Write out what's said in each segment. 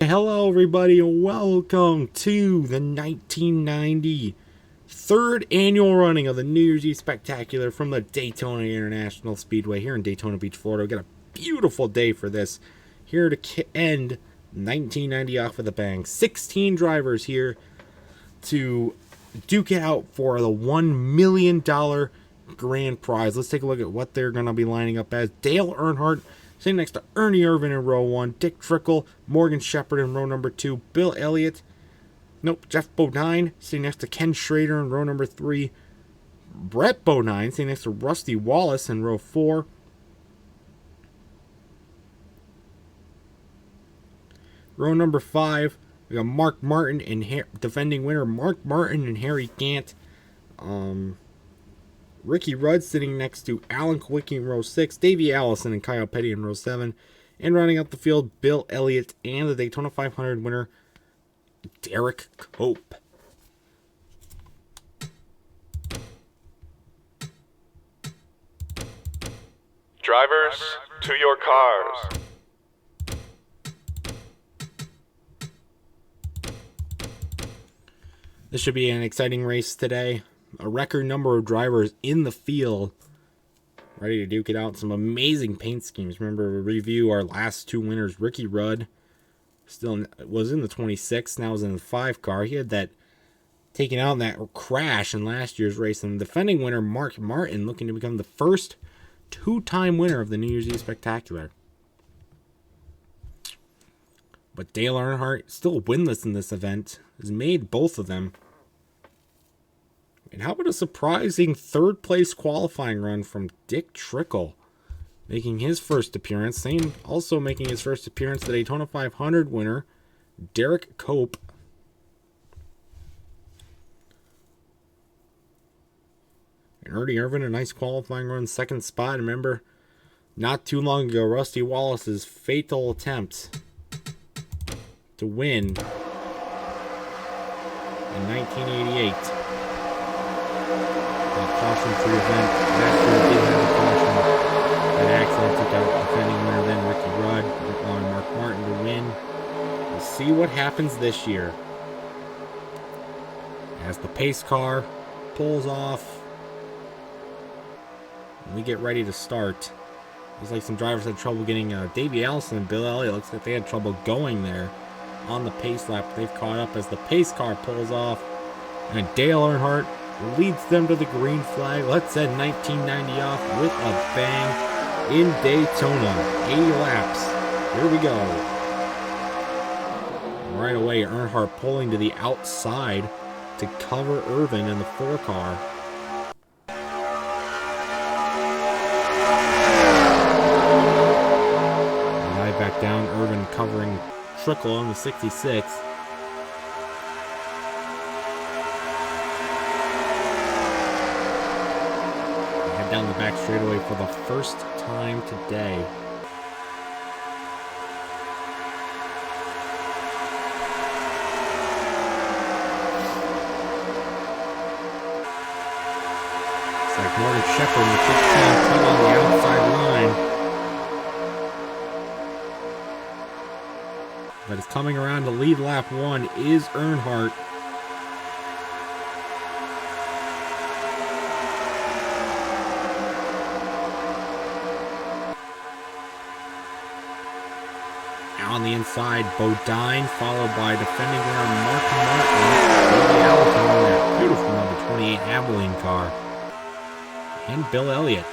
Hello, everybody, and welcome to the 1990 third annual running of the New Year's Eve Spectacular from the Daytona International Speedway here in Daytona Beach, Florida. We got a beautiful day for this, here to end 1990 off with a bang. 16 drivers here to duke it out for the $1 million grand prize. Let's take a look at what they're going to be lining up as. Dale Earnhardt sitting next to Ernie Irvan in row 1, Dick Trickle, Morgan Shepherd in row number 2, Bill Elliott, Jeff Bodine sitting next to Ken Schrader in row number 3, Brett Bodine sitting next to Rusty Wallace in row 4, row number 5, we got Mark Martin and defending winner Mark Martin and Harry Gant. Ricky Rudd sitting next to Alan Kawicki in row 6, Davey Allison and Kyle Petty in row 7, and rounding out the field, Bill Elliott and the Daytona 500 winner, Derek Cope. Drivers, to your cars. This should be an exciting race today. A record number of drivers in the field ready to duke it out. Some amazing paint schemes. Remember, we review our last two winners. Ricky Rudd still was in the 26, now is in the 5 car. He had that taken out in that crash in last year's race. And the defending winner, Mark Martin, looking to become the first two-time winner of the New Year's Eve Spectacular. But Dale Earnhardt, still winless in this event, has made both of them. And how about a surprising third-place qualifying run from Dick Trickle, making his first appearance. Also making his first appearance, the Daytona 500 winner, Derek Cope. And Ernie Irvan, a nice qualifying run, second spot. Remember, not too long ago, Rusty Wallace's fatal attempt to win in 1988. Caution-free event. Last year did have a caution. That accident took out defending winner then Ricky Rudd, allowing Mark Martin to win. We'll see what happens this year. As the pace car pulls off, we get ready to start. Looks like some drivers had trouble getting Davey Allison and Bill Elliott. Looks like they had trouble going there on the pace lap. They've caught up as the pace car pulls off, and Dale Earnhardt leads them to the green flag. Let's end 1990 off with a bang in Daytona. 80 laps. Here we go. Right away, Earnhardt pulling to the outside to cover Irvin in the 4 car. Right back down, Irvin covering Trickle in the 66. Down the back straightaway for the first time today. It's like Morgan Shepherd with 15 on the outside line. But it's coming around to lead lap 1 is Earnhardt. On the inside, Bodine, followed by defending winner Mark Martin, Davey Allison in that beautiful number 28 Abilene car, and Bill Elliott.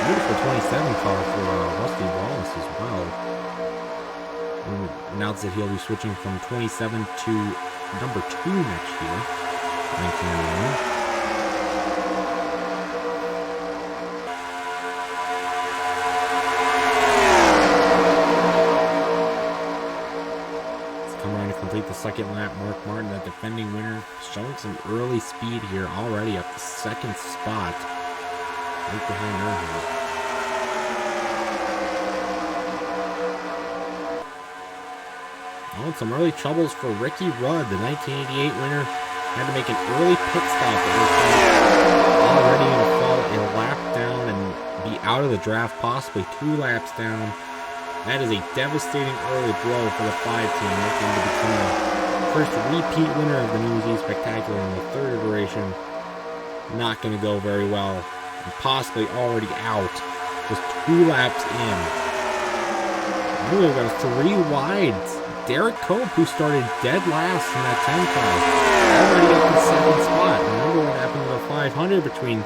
Beautiful 27 car for Rusty Wallace as well. And announced that he'll be switching from 27 to number 2 next year, 1991. The second lap, Mark Martin, the defending winner, showing some early speed here already up the second spot, right behind Earnhardt. Oh, some early troubles for Ricky Rudd, the 1988 winner, had to make an early pit stop. Already going to fall a lap down and be out of the draft, possibly 2 laps down. That is a devastating early blow for the 5 team, looking to become the first repeat winner of the New Year's Eve Spectacular in the 3rd iteration. Not going to go very well, and possibly already out, just 2 laps in. Ooh, we've got a 3 wides. Derek Cope, who started dead last in that 10 car, already up in 2nd spot. Remember what happened to the 500 between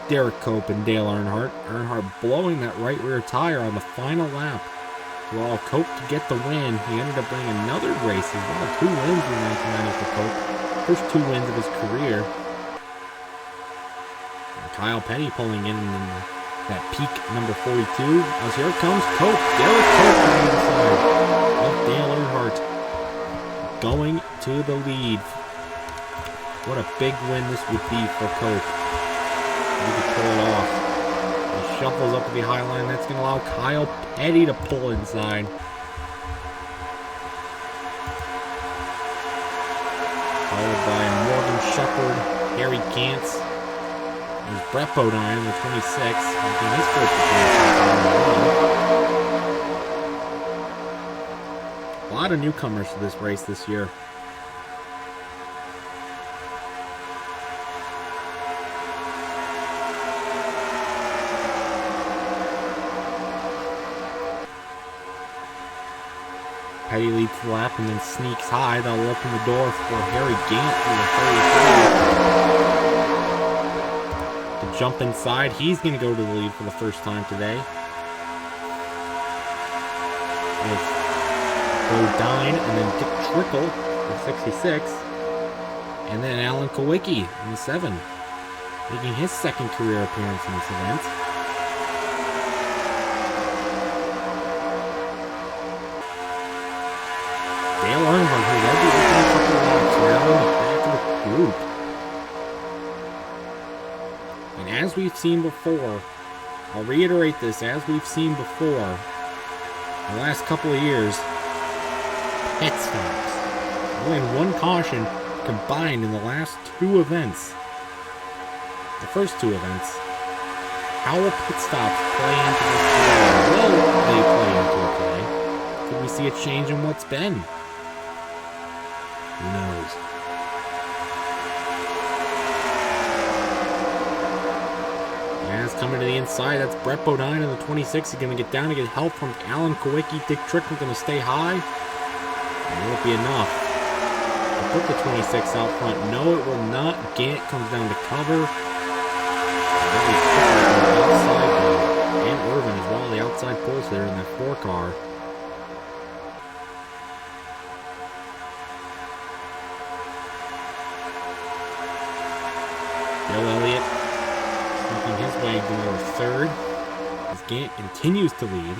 Derek Cope and Dale Earnhardt. Earnhardt blowing that right rear tire on the final lap. While Cope could get the win, he ended up winning another race as well. 2 wins in 1990 for Cope. First 2 wins of his career. And Kyle Petty pulling in that peak number 42. As here comes Cope. Derek Cope on the side of Dale Earnhardt, going to the lead. What a big win this would be for Cope. He could pull it off. He shuffles up to the high line. That's going to allow Kyle Petty to pull inside. Followed by Morgan Shepherd, Harry Gantz. There's Brett Bodine in the 26, making his first appearance. A lot of newcomers to this race this year. Petty leads the lap and then sneaks high. That'll open the door for Harry Gant to jump inside. He's going to go to the lead for the first time today. With Bodine and then Dick Trickle in 66. And then Alan Kowicki in the 7. Making his 2nd career appearance in this event. Dale Earnhardt, who led the opening couple laps, now in the back of the group. And as we've seen before, I'll reiterate this, as we've seen before, in the last couple of years, pit stops. Only 1 caution combined in the last 2 events. The first 2 events. How will pit stops play into this play? Will they play into a play? Could we see a change in what's been? Who knows? As coming to the inside, that's Brett Bodine in the 26. He's going to get down to get help from Alan Kowicki. Dick Trickle going to stay high. It won't be enough to put the 26 out front. No, it will not. Gant comes down to cover. And Irvin as well. The outside pulls there in that 4 car. Bill Elliott making his way to 3rd as Gant continues to lead.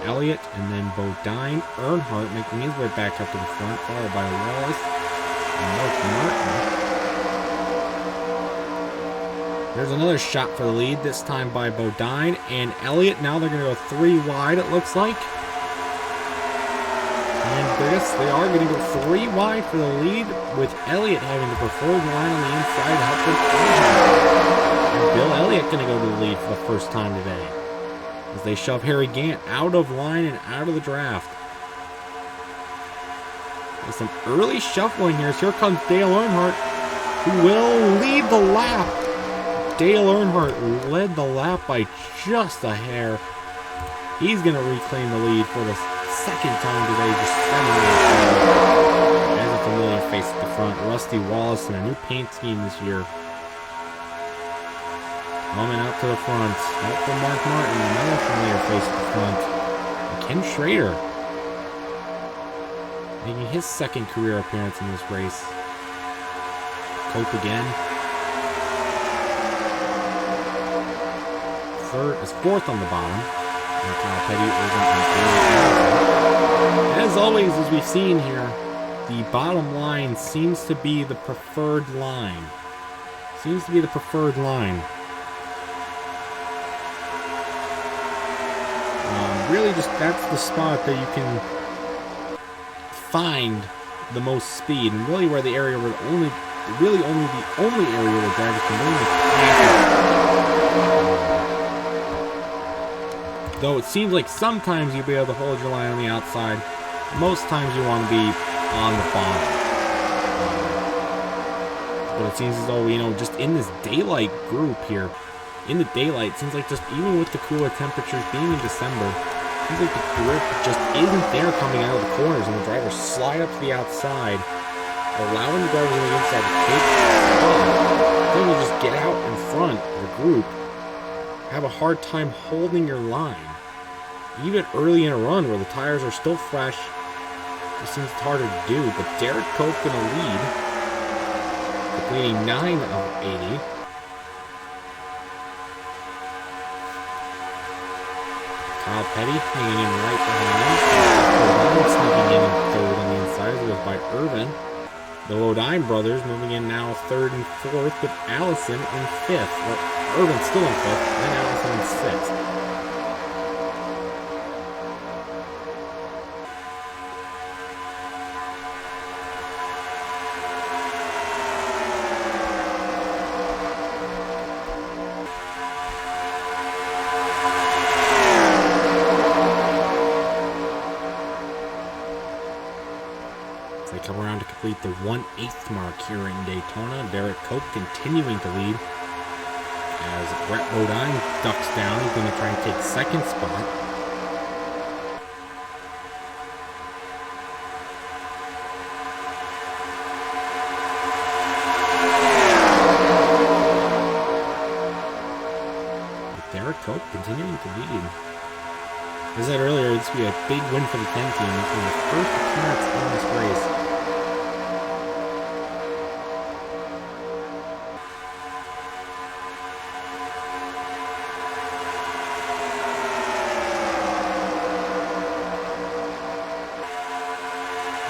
Elliott and then Bodine. Earnhardt making his way back up to the front, followed by Wallace and Mark Martin. There's another shot for the lead, this time by Bodine and Elliott. Now they're going to go 3 wide, it looks like. And yes, they are going to go 3 wide for the lead, with Elliott having the preferred line on the inside to help with Earnhardt. And Bill Elliott going to go to the lead for the first time today, as they shove Harry Gant out of line and out of the draft. There's some early shuffling here. So here comes Dale Earnhardt, who will lead the lap. Dale Earnhardt led the lap by just a hair. He's going to reclaim the lead for the 2nd time today, just 7 minutes ago. As a familiar face at the front, Rusty Wallace in a new paint scheme this year. Coming up to the front, out for Mark Martin, another familiar face at the front. And Ken Schrader, making his 2nd career appearance in this race. Cope again. 4th on the bottom. And Kyle Petty as always, as we've seen here, the bottom line seems to be the preferred line. Really, just that's the spot that you can find the most speed, and really where the area where the only area where drivers can really pass. Though it seems like sometimes you'll be able to hold your line on the outside, most times you want to be on the bottom. But it seems as though, just in this daylight group here, in the daylight, it seems like just even with the cooler temperatures being in December, it seems like the grip just isn't there coming out of the corners, and the drivers slide up to the outside, allowing the drivers on the inside to take the spot. Then you just get out in front of the group, have a hard time holding your line. Even early in a run where the tires are still fresh, it seems harder to do, but Derek Cope in a lead, completing 9 of 80. Kyle Petty hanging in right behind him. Sneaking in third on the inside, as goes by Irvin. The Lodine brothers moving in now third and fourth, with Allison in fifth. Well, Irvin's still in fifth, then Allison in sixth. Come around to complete the 1/8 mark here in Daytona. Derek Cope continuing to lead as Brett Bodine ducks down. He's going to try and take second spot. Derek Cope continuing to lead. As I said earlier, this would be a big win for the 10 team. This will be the first appearance in this race.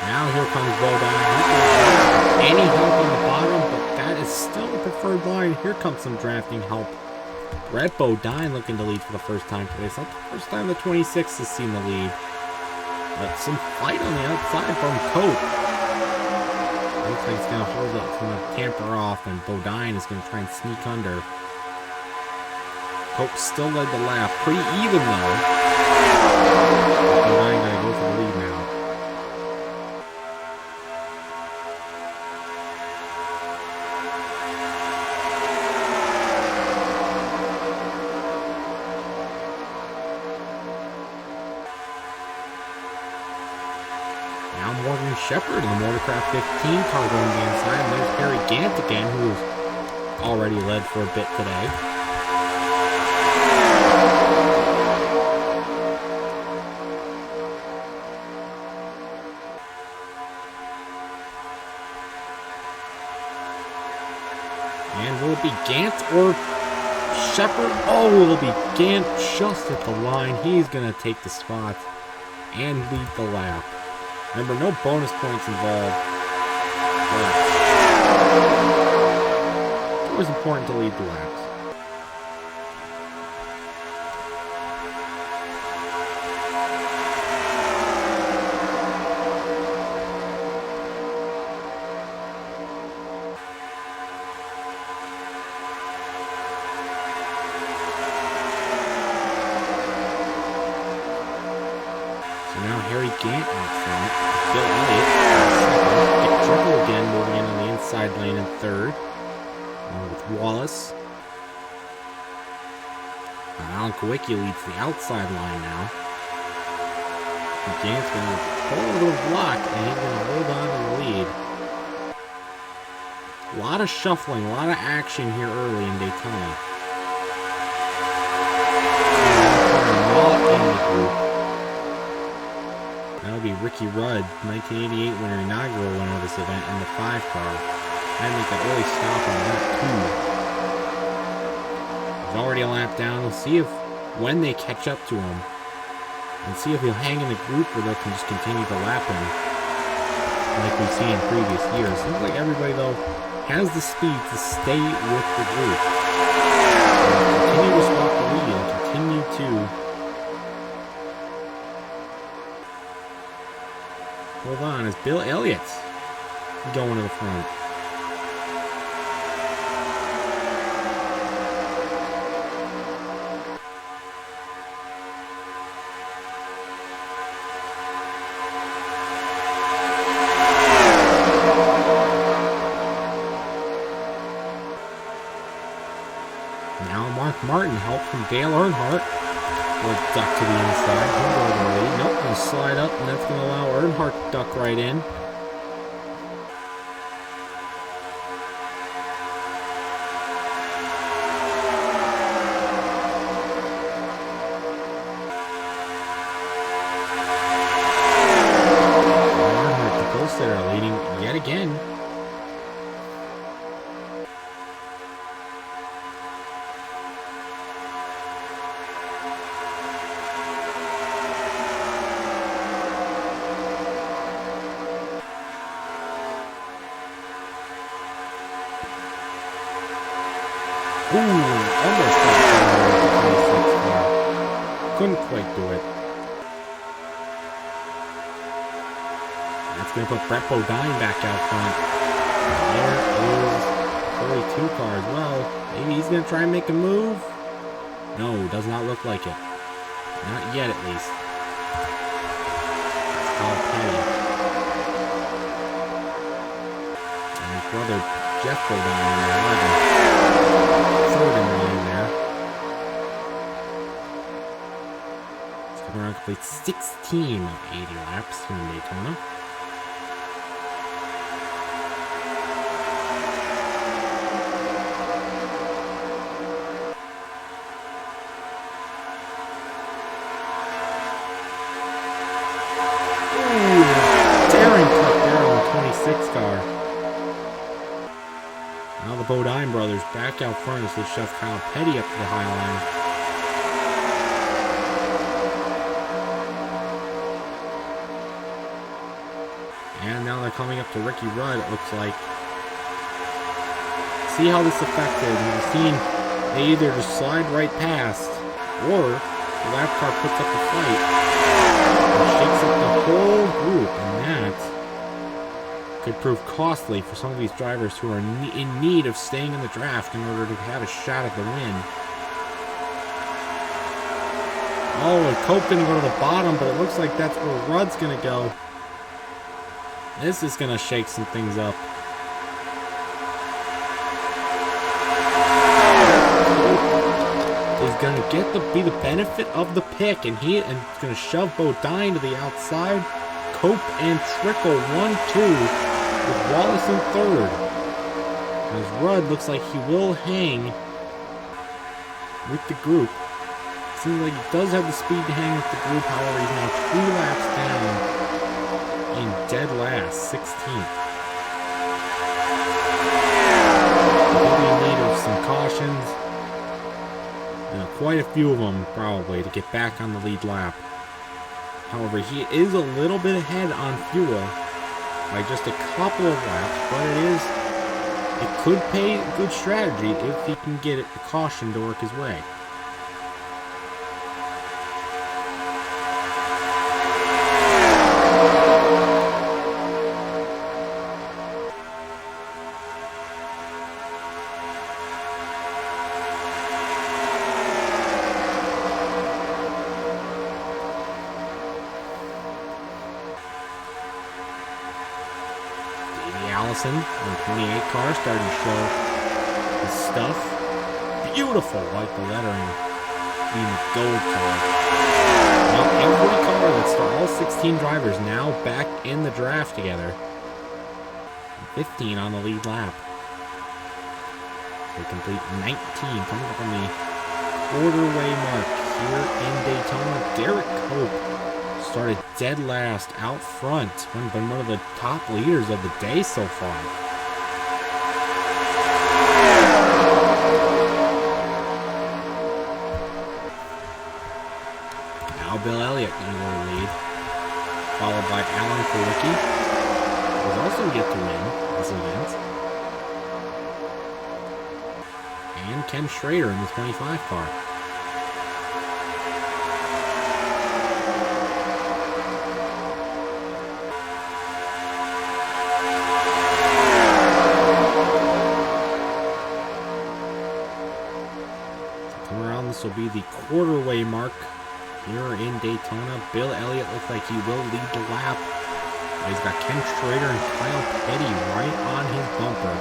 Now here comes Bodine. Any help on the bottom, but that is still the preferred line. Here comes some drafting help. Brett Bodine looking to lead for the first time today. It's not the first time the 26 has seen the lead. But some fight on the outside from Cope. Looks like he's going to hold up from the tamper off, and Bodine is going to try and sneak under. Cope still led the lap. Pretty even though. Bodine going to go for the lead now. Morgan Shepherd in the Motorcraft 15 car going to the inside. And there's Harry Gant again, who's already led for a bit today. And will it be Gant or Shepherd? Oh, will it be Gant just at the line? He's going to take the spot and lead the lap. Remember, no bonus points involved. But it's always important to lead the laps. So now Harry Gant in front. Bill Elliott second. Dick Triple again moving in on the inside lane in third. Along with Wallace. Alan Kowicki leads the outside line now. Gant's going to pull a little block, and he's going to hold on to the lead. A lot of shuffling, a lot of action here early in Daytona. In the group. That'll be Ricky Rudd, 1988 winner, inaugural winner of this event in the 5 car. And make that early stop on lap 2. He's already a lap down. We'll see if when they catch up to him, and see if he'll hang in the group or they can just continue to lap him like we've seen in previous years. Seems like everybody though has the speed to stay with the group. Continue to swap the lead and continue to Hold on, is Bill Elliott going to the front? Now Mark Martin, help from Dale Earnhardt. Will duck to the inside. He'll go to the lead. Nope, gonna slide up, and that's gonna allow Earnhardt to duck right in. Earnhardt, the post that are leading yet again. Ooh, almost got the 26 car. Couldn't quite do it. That's going to put Brett Bodine back out front. There is 42 car as well. Maybe he's going to try and make a move. No, does not look like it. Not yet, at least. It's Kyle Petty. And his brother, Jeff Bodine, in there. Third in line there. It's going to complete 16 of 80 laps here in Daytona. Ooh, daring cut there on the 26 car. Now the Bodine brothers back out front as they shove Kyle Petty up to the high line. And now they're coming up to Ricky Rudd, it looks like. See how this affected. You've seen they either just slide right past, or the lap car puts up a fight and shakes up the whole group, and that could prove costly for some of these drivers who are in need of staying in the draft in order to have a shot at the win. Oh, and Cope didn't go to the bottom, but it looks like that's where Rudd's going to go. This is going to shake some things up. He's going to be the benefit of the pick, and he's going to shove Bodine to the outside. Cope and Trickle 1-2. With Wallace in third. As Rudd looks like he will hang with the group. Seems like he does have the speed to hang with the group, however, he's now 2 laps down in dead last, 16th. He'll be in need of some cautions. Quite a few of them, probably, to get back on the lead lap. However, he is a little bit ahead on fuel. By just a couple of laps, but it could pay a good strategy if he can get the caution to work his way. Allison on 28 car starting to show his stuff. Beautiful, like the lettering being gold color. Now every car, that's all 16 drivers now back in the draft together. 15 on the lead lap. They complete 19, coming up on the quarter-way mark here in Daytona. Derek Cope started dead last out front. Been one of the top leaders of the day so far. Now Bill Elliott going to go to lead, followed by Alan Kulwicki, who will also get to win this event. And Ken Schrader in the 25 car. This will be the quarter-way mark here in Daytona. Bill Elliott looks like he will lead the lap. He's got Ken Schrader and Kyle Petty right on his bumper.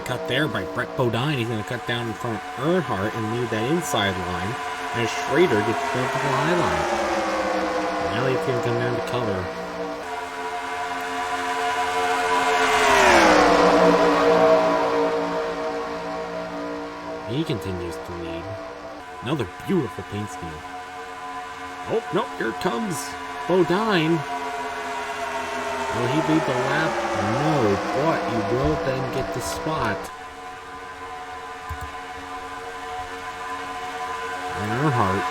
Cut there by Brett Bodine. He's going to cut down in front of Earnhardt and leave that inside line as Schrader gets pulled to the high line. And Elliott's going to come down to cover. He continues to lead. Another beautiful paint scheme. Oh, no, here comes Bodine. Will he lead the lap? No, but he will then get the spot. And Earnhardt.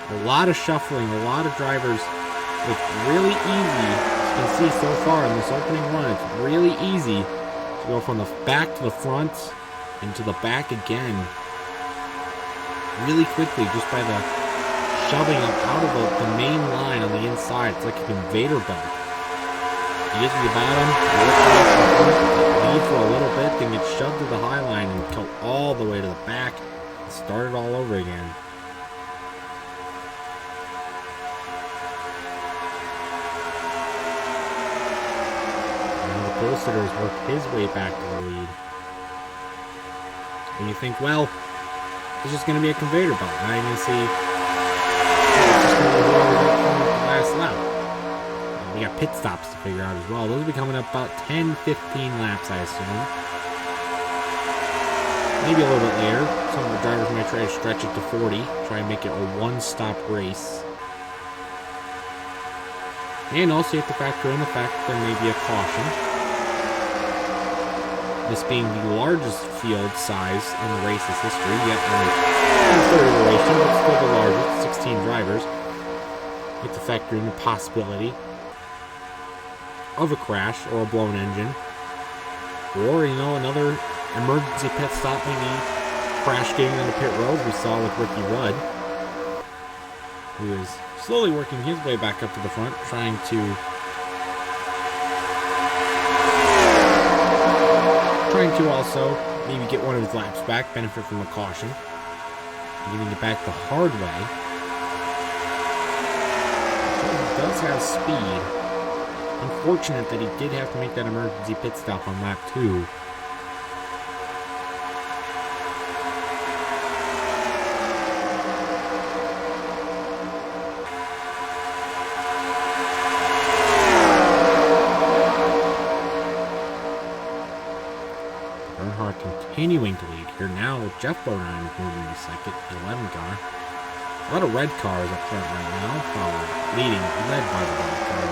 A lot of shuffling, a lot of drivers. It's really easy, as you can see so far in this opening run, it's really easy to go from the back to the front and to the back again. Really quickly, just by the shoving up out of the main line on the inside. It's like a conveyor belt. You get to the bottom, lead for a little bit, then get shoved to the high line and go all the way to the back and start it all over again. And the pole sitter has worked his way back to the lead. And you think, well, it's just going to be a conveyor belt. Now you're going to see it's just going to be the last lap. We got pit stops to figure out as well. Those will be coming up about 10, 15 laps, I assume. Maybe a little bit later. Some of the drivers might try to stretch it to 40. Try and make it a one-stop race. And also you have to factor in the fact that there may be a caution. This being the largest field size in the race's history, yet only third of the race, but still the largest, 16 drivers. You have to factor in the possibility of a crash or a blown engine, or another emergency pit stop, maybe crash getting on the pit road. We saw with Ricky Rudd, who is slowly working his way back up to the front, trying to also maybe get one of his laps back, benefit from a caution, getting it back the hard way. So he does have speed. Unfortunate that he did have to make that emergency pit stop on lap 2. Earnhardt continuing to lead here now. Jeff Bodine is moving to second, the 11 car. A lot of red cars up front right now, led by the red car.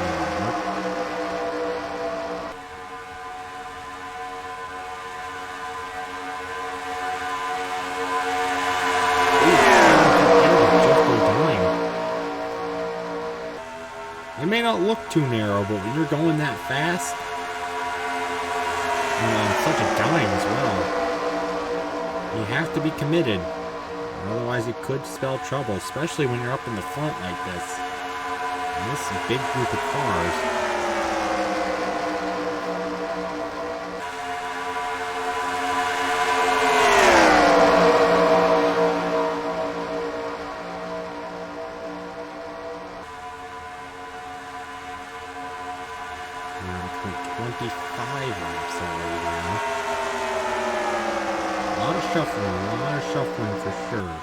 It may not look too narrow, but when you're going that fast, and on such a dime as well, you have to be committed. Otherwise, it could spell trouble, especially when you're up in the front like this. And this is a big group of cars. Now, 25 laps already now. A lot of shuffling for sure.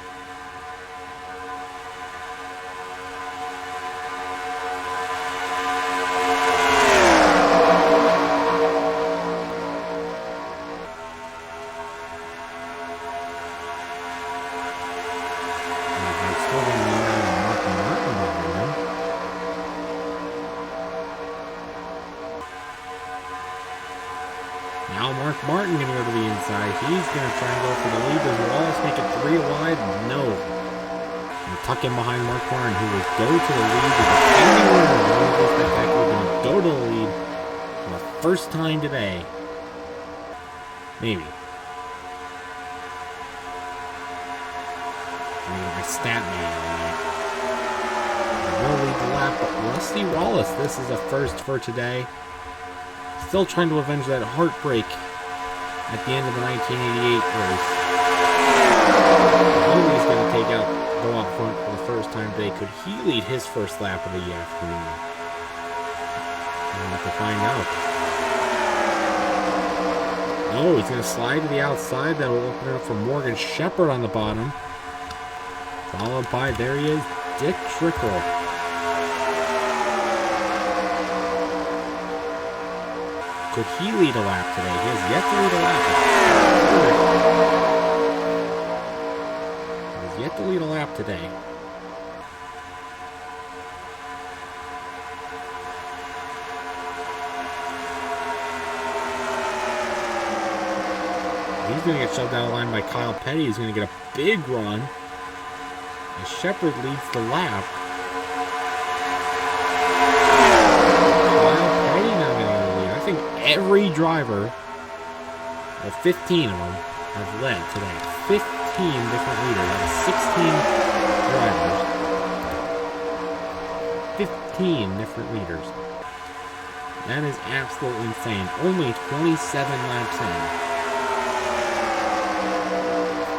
Now Mark Martin going to go to the inside. He's going to try and go for the lead. Does Wallace make it 3 wide? No. And tuck in behind Mark Warren, who will go to the lead. The defending winner of the New Year's Spectacular going to go to the lead for the first time today. Maybe. I mean, my stat man on that. Will lead the lap, but Rusty Wallace, this is a first for today. Still trying to avenge that heartbreak at the end of the 1988 race. He's going to go out front for the first time today. Could he lead his first lap of the afternoon? We'll have to find out. No, he's going to slide to the outside. That will open it up for Morgan Shepherd on the bottom. Followed by, there he is, Dick Trickle. Could he lead a lap today? He has yet to lead a lap. He has yet to lead a lap today. He's going to get shoved out of line by Kyle Petty. He's going to get a big run. And Shepherd leads the lap. Kyle Petty now getting the lead. I think every driver, or 15 of them, have led today. 15 different leaders. That is 16 drivers. 15 different leaders. That is absolutely insane. Only 27 laps in.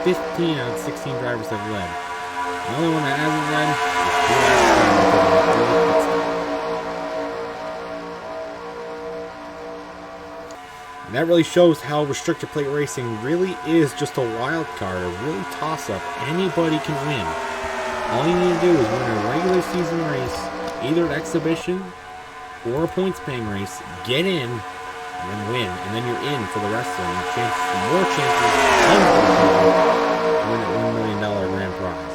15 out of 16 drivers have led. The only one that hasn't led is and that really shows how restrictor plate racing really is just a wild card, a really toss-up. Anybody can win. All you need to do is win a regular season race, either an exhibition or a points-paying race, get in, and then win, and then you're in for the rest of them. More chances to win that $1 million grand prize.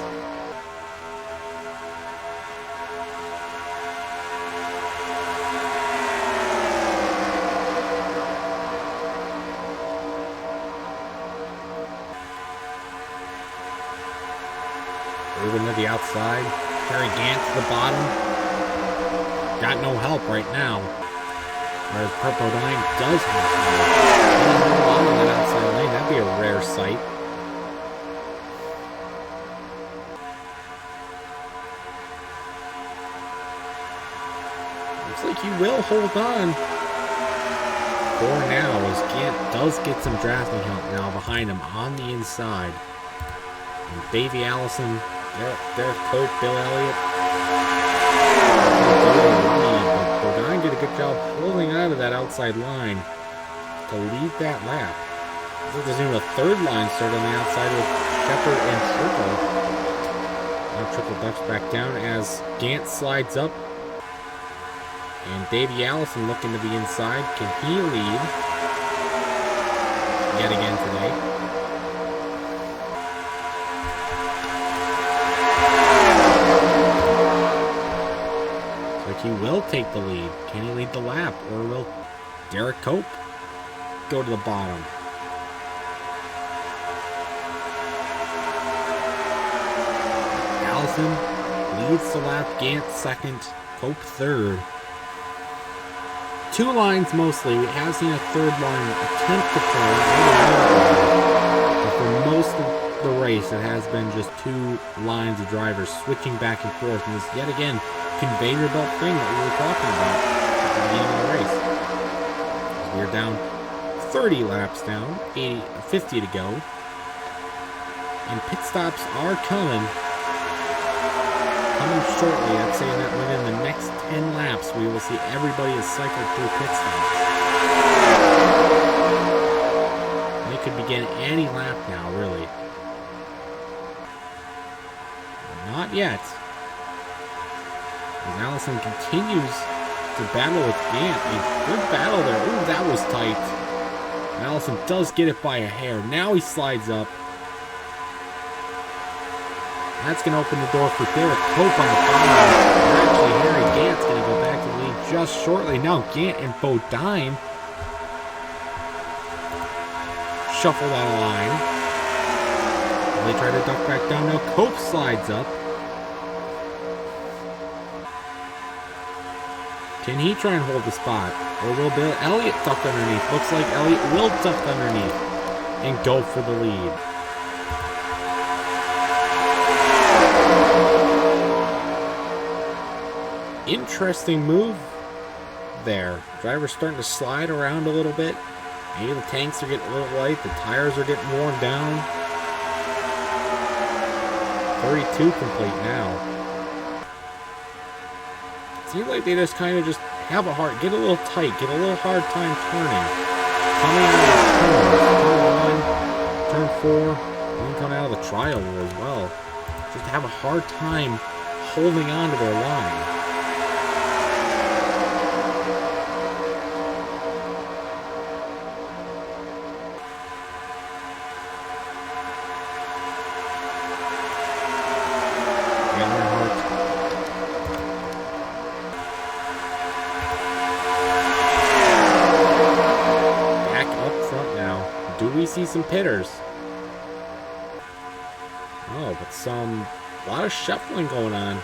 Moving to the outside, Terry Gant to the bottom. Got no help right now. Whereas Purple Dime does have help. On that outside lane, that'd be a rare sight. Looks like he will hold on for now, as Gant does get some drafting help now behind him on the inside. And Davey Allison, Derek Cope, Bill Elliott. But Bodine did a good job holding out of that outside line to lead that lap. There's even a third line start on the outside with Shepherd and Trickle. Now Trickle ducks back down as Gant slides up. And Davey Allison looking to be inside. Can he lead yet again today? He will take the lead. Can he lead the lap? Or will Derek Cope go to the bottom? Allison leads the lap. Gant second. Cope third. Two lines mostly. We have seen a third line attempt to turn. But for most of the race, it has been just two lines of drivers switching back and forth. And this, yet again, conveyor belt thing that we were talking about at the beginning of the race. We're down 30 laps down, 50 to go. And pit stops are coming shortly. I'd say that within the next 10 laps, we will see everybody has cycled through pit stops. They could begin any lap now, really. Not yet. As Allison continues to battle with Gant. A good battle there. Ooh, that was tight. Allison does get it by a hair. Now he slides up. That's going to open the door for Derek Cope on the bottom. Actually, Harry Gant's going to go back to the lead just shortly. Now Gant and Bodine shuffle that line. They try to duck back down. Now Cope slides up. Can he try and hold the spot? Or will Bill Elliott duck underneath? Looks like Elliott will duck underneath and go for the lead. Interesting move there. Driver's starting to slide around a little bit. Maybe the tanks are getting a little light. The tires are getting worn down. 32 complete now. Seems like they just kind of just have a hard, get a little tight, get a little hard time turning. Coming out of the turn 1, turn 4, even coming out of the trial as well. Just have a hard time holding on to their line. See some pitters. Oh, but a lot of shuffling going on.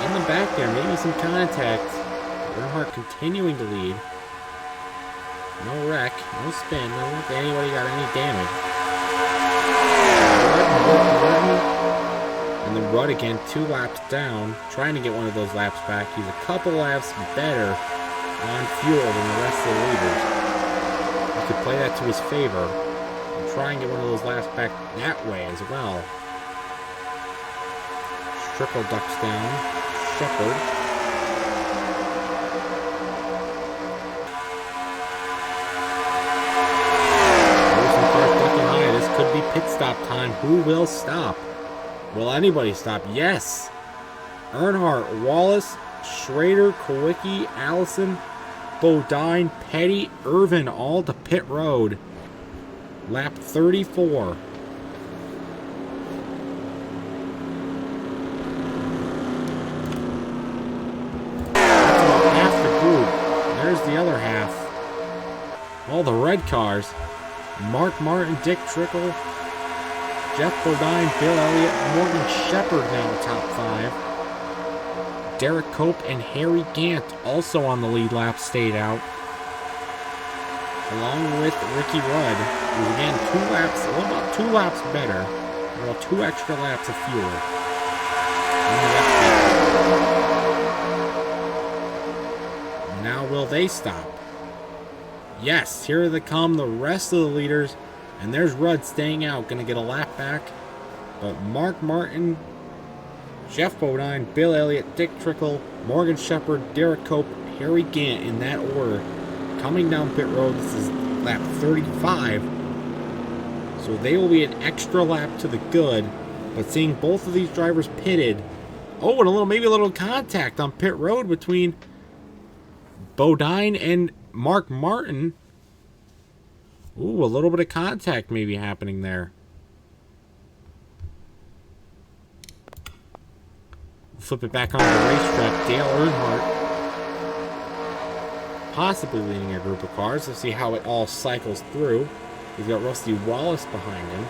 In the back there, maybe some contact. Earnhardt continuing to lead. No wreck, no spin, no look anybody got any damage. And then Rudd again, 2 laps down, trying to get one of those laps back. He's a couple laps better on fuel than the rest of the leaders. He could play that to his favor and try and get one of those laps back that way as well. Strickle ducks down. Shepard. Some cars ducking high. This could be pit stop time. Who will stop? Will anybody stop? Yes! Earnhardt, Wallace, Schrader, Kowicki, Allison, Bodine, Petty, Irvin, all to pit road. Lap 34. That's about half the group. There's the other half. All the red cars. Mark Martin, Dick Trickle, Jeff Bodine, Bill Elliott, Morgan Shepherd now top 5. Derek Cope and Harry Gant also on the lead lap stayed out. Along with Ricky Rudd, who's again 2 laps, about 2 laps better. About 2 extra laps of fuel. Now will they stop? Yes, here they come, the rest of the leaders. And there's Rudd staying out, going to get a lap back. But Mark Martin, Jeff Bodine, Bill Elliott, Dick Trickle, Morgan Shepherd, Derek Cope, Harry Gant in that order. Coming down pit road, this is lap 35. So they will be an extra lap to the good. But seeing both of these drivers pitted. Oh, and maybe a little contact on pit road between Bodine and Mark Martin. Ooh, a little bit of contact maybe happening there. Flip it back onto the racetrack. Dale Earnhardt possibly leading a group of cars. Let's see how it all cycles through. He's got Rusty Wallace behind him.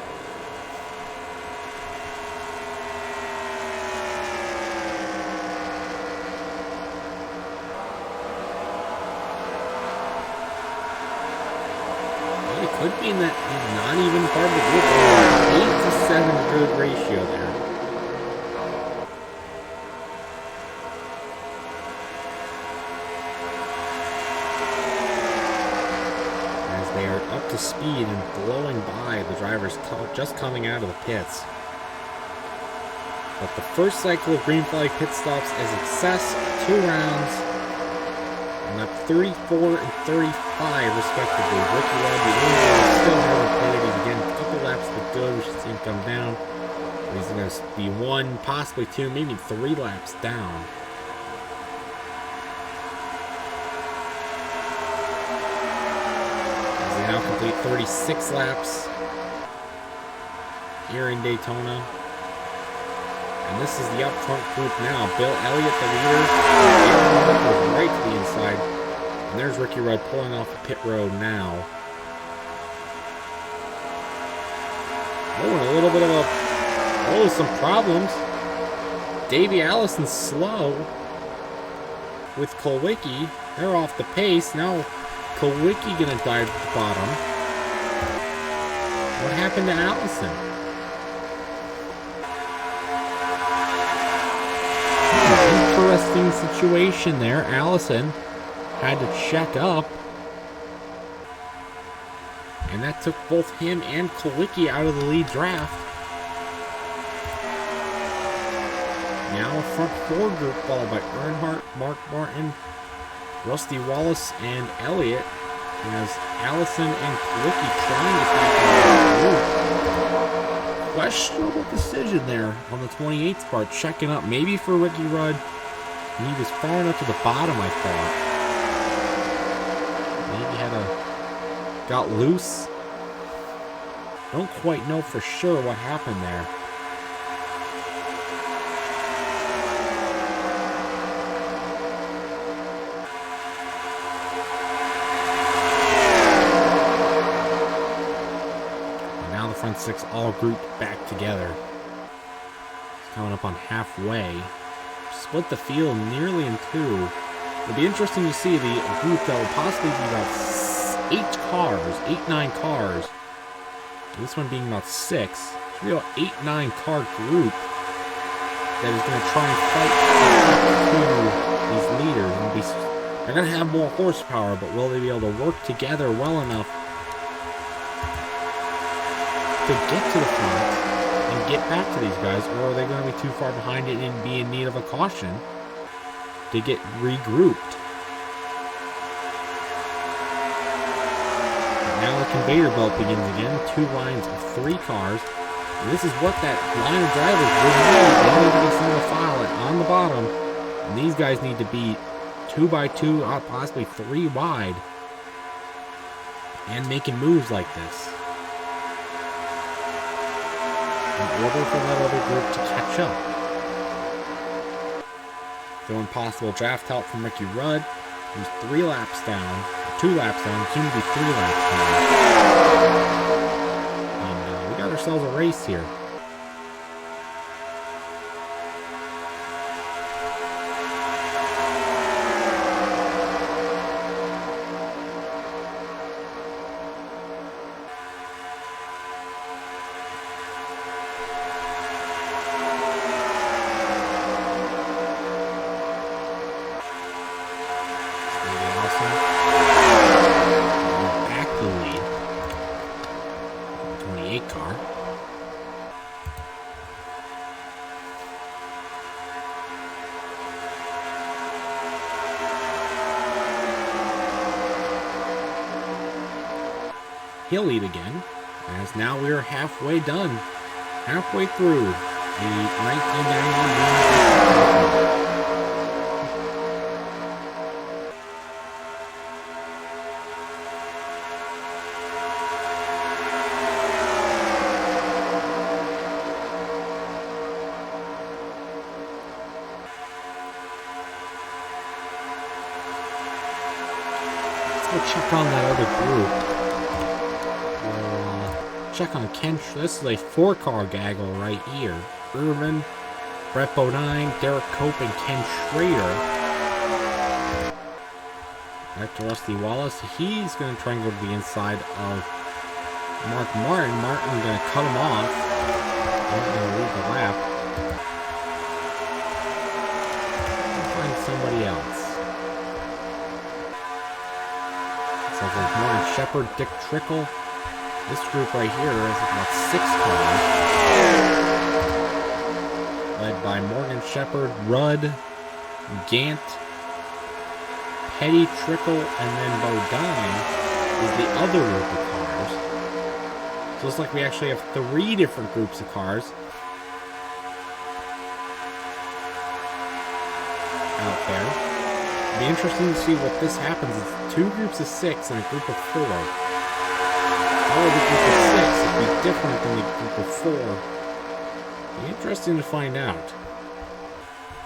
Well, it could mean that he's not even part of the group. 8 to 7 good ratio there. To speed and blowing by the drivers just coming out of the pits. But the first cycle of green flag pit stops is a success. 2 rounds. And lap 34 and 35 respectively. Ricky Rudd, the only one still haven't pitted. He's again a couple laps to go. We should see him come down. He's going to be 1, possibly 2, maybe 3 laps down. Now complete 36 laps here in Daytona. And this is the up front group now. Bill Elliott, the leader. Goes right to the inside. And there's Ricky Rudd pulling off the pit road now. Oh, and a little bit of some problems. Davey Allison's slow with Kulwicki. They're off the pace. Now Kulwicki gonna dive to the bottom. What happened to Allison? Interesting situation there. Allison had to check up. And that took both him and Kulwicki out of the lead draft. Now a front four group followed by Earnhardt, Mark Martin, Rusty Wallace, and Elliott. As Allison and Kulwicki trying to keep the group. Questionable decision there on the 28th part. Checking up maybe for Ricky Rudd. And he was far enough to the bottom, I thought. Maybe got loose. Don't quite know for sure what happened there. And now the front six all grouped back together. Coming up on halfway. Split the field nearly in two. It'll be interesting to see the group that will possibly be about 9 cars. This one being about 6. Should be about 8-9 car group that is going to try and fight these leaders. They're going to have more horsepower, but will they be able to work together well enough to get to the front and get back to these guys, or are they going to be too far behind it and be in need of a caution to get regrouped? Now the conveyor belt begins again. 2 lines of 3 cars. And this is what that line of drivers would need. They need to be single file on the bottom. And these guys need to be 2 by 2, possibly 3 wide. And making moves like this. In order for that other group to catch up. Throwing possible draft help from Ricky Rudd, who's 3 laps down. 2 laps down, soon to be 3 laps down. And we got ourselves a race here. Car. He'll lead again, as now we are halfway done. Halfway through the 1991 We'll check on that other group. We'll check on Ken. This is a 4-car gaggle right here. Irvin, Brett Bodine, Derek Cope, and Ken Schrader. Back to Rusty Wallace. He's going to try and go to the inside of Mark Martin. Martin's going to cut him off. He's going to leave the lap. We'll find somebody else. Like there's Morgan Shepherd, Dick Trickle. This group right here is about 6 cars. Led by Morgan Shepherd, Rudd, Gant, Petty, Trickle, and then Bodine is the other group of cars. So it's like we actually have 3 different groups of cars out there. It'll be interesting to see what this happens. It's 2 groups of 6 and a group of 4. How will the group of 6 be different than the group of 4? It'll be interesting to find out.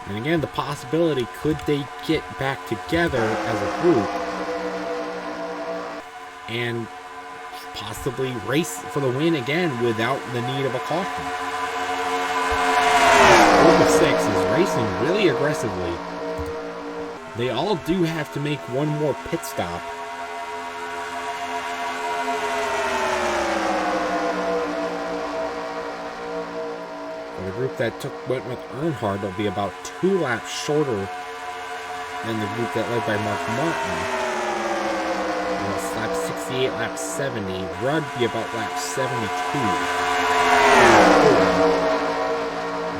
And again, the possibility, could they get back together as a group and possibly race for the win again without the need of a caution? group of 6 is racing really aggressively. They all do have to make one more pit stop. For the group that went with Earnhardt, it'll be about 2 laps shorter than the group that led by Mark Martin. It's lap 68, lap 70. Rudd be about lap 72.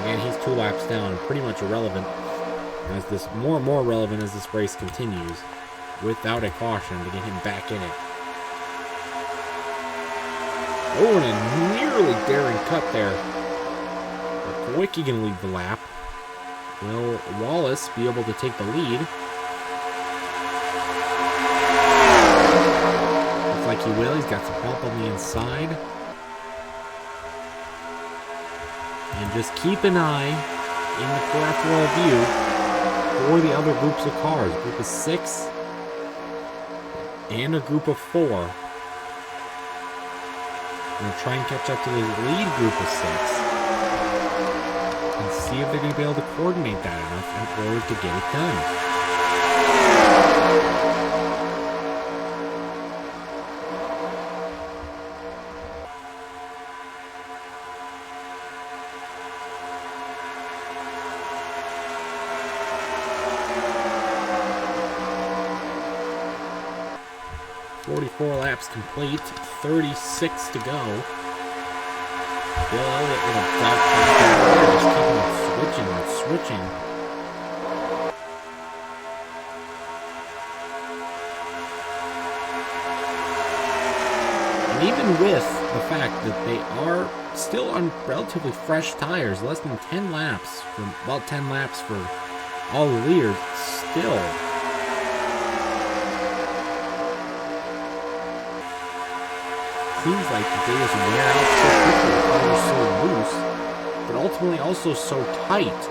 Again, he's 2 laps down, pretty much irrelevant. As this more and more relevant as this race continues, without a caution to get him back in it. Oh, and a nearly daring cut there. Kwiatkowski can lead the lap. Will Wallace be able to take the lead? Looks like he will. He's got some help on the inside. And just keep an eye in the peripheral view for the other groups of cars. A group of 6 and a group of 4. I'm going to try and catch up to the lead group of 6 and see if they're going to be able to coordinate that enough in order to get it done. 44 laps complete, 36 to go. Bill Elliott with a dot just keeping it switching and switching. And even with the fact that they are still on relatively fresh tires, less than 10 laps, about 10 laps for all the leaders, still seems like they just wear out so quickly, the cars so loose, but ultimately also so tight,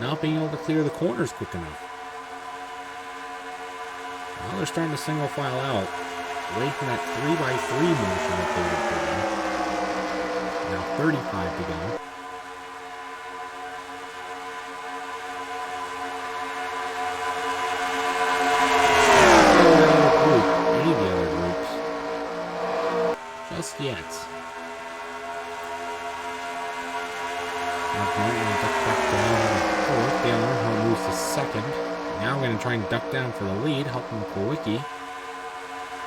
not being able to clear the corners quick enough. Now they're starting to single file out, away from that 3x3 motion that they were doing. Now 35 to go. Just yet. Mark Martin will duck back down to fourth. Dale Earnhardt moves to second. Now we're going to try and duck down for the lead, helping Kwiatkowski.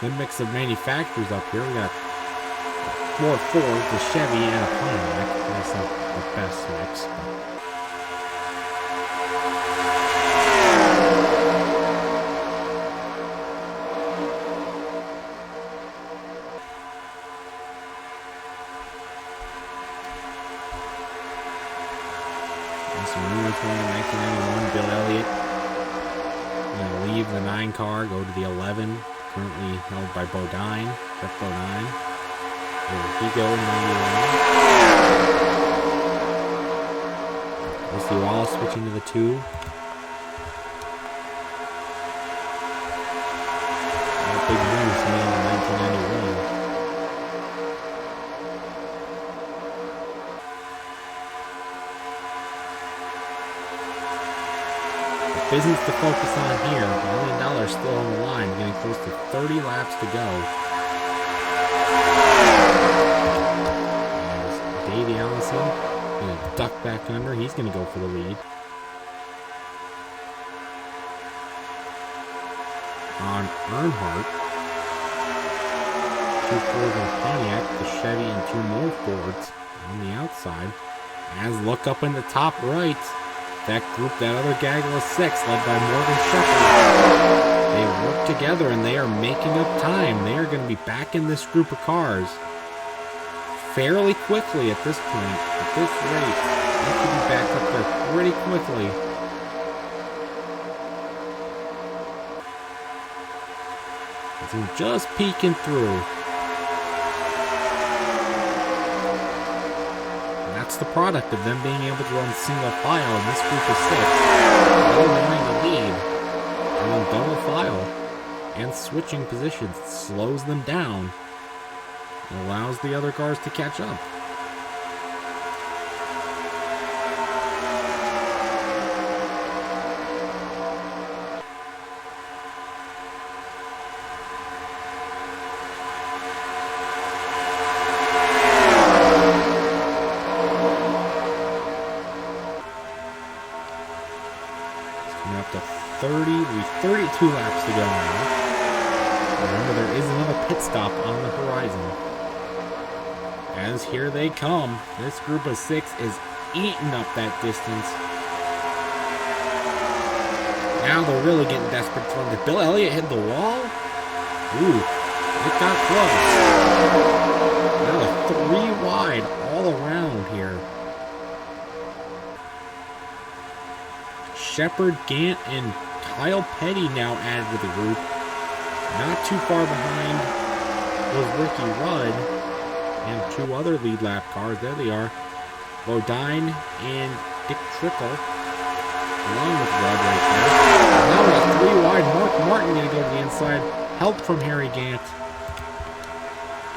Good mix of manufacturers up here. We got 4 Fords, a Chevy, and a Pontiac. That's not the best mix. Going to 1991, Bill Elliott going to leave the 9 car, go to the 11, currently held by Bodine, Jeff Bodine. There he go in 91. We'll see Wallace switching to the 2. Big moves made in 1991. Business to focus on here. $1 million still on the line, getting close to 30 laps to go. There's Davey Allison going to duck back under. He's going to go for the lead. On Earnhardt, 2 Fords and Pontiac, the Chevy and 2 more Fords on the outside. As look up in the top right. That group, that other gaggle of 6, led by Morgan Shepherd. They work together and they are making up time. They are going to be back in this group of cars fairly quickly at this point. At this rate, they could be back up there pretty quickly. As they're just peeking through. That's the product of them being able to run single file in this group of 6. They're running the lead and on double file and switching positions slows them down and allows the other cars to catch up. to go now. Remember, there is another pit stop on the horizon. As here they come. This group of 6 is eating up that distance. Now they're really getting desperate for him. Did Bill Elliott hit the wall? Ooh, it got close. Now they're 3 wide all around here. Shepard, Gant, and Kyle Petty now added to the group. Not too far behind was Ricky Rudd and 2 other lead lap cars. There they are. Bodine and Dick Trickle, along with Rudd right there. Now we have 3 wide. Mark Martin going to go to the inside. Help from Harry Gant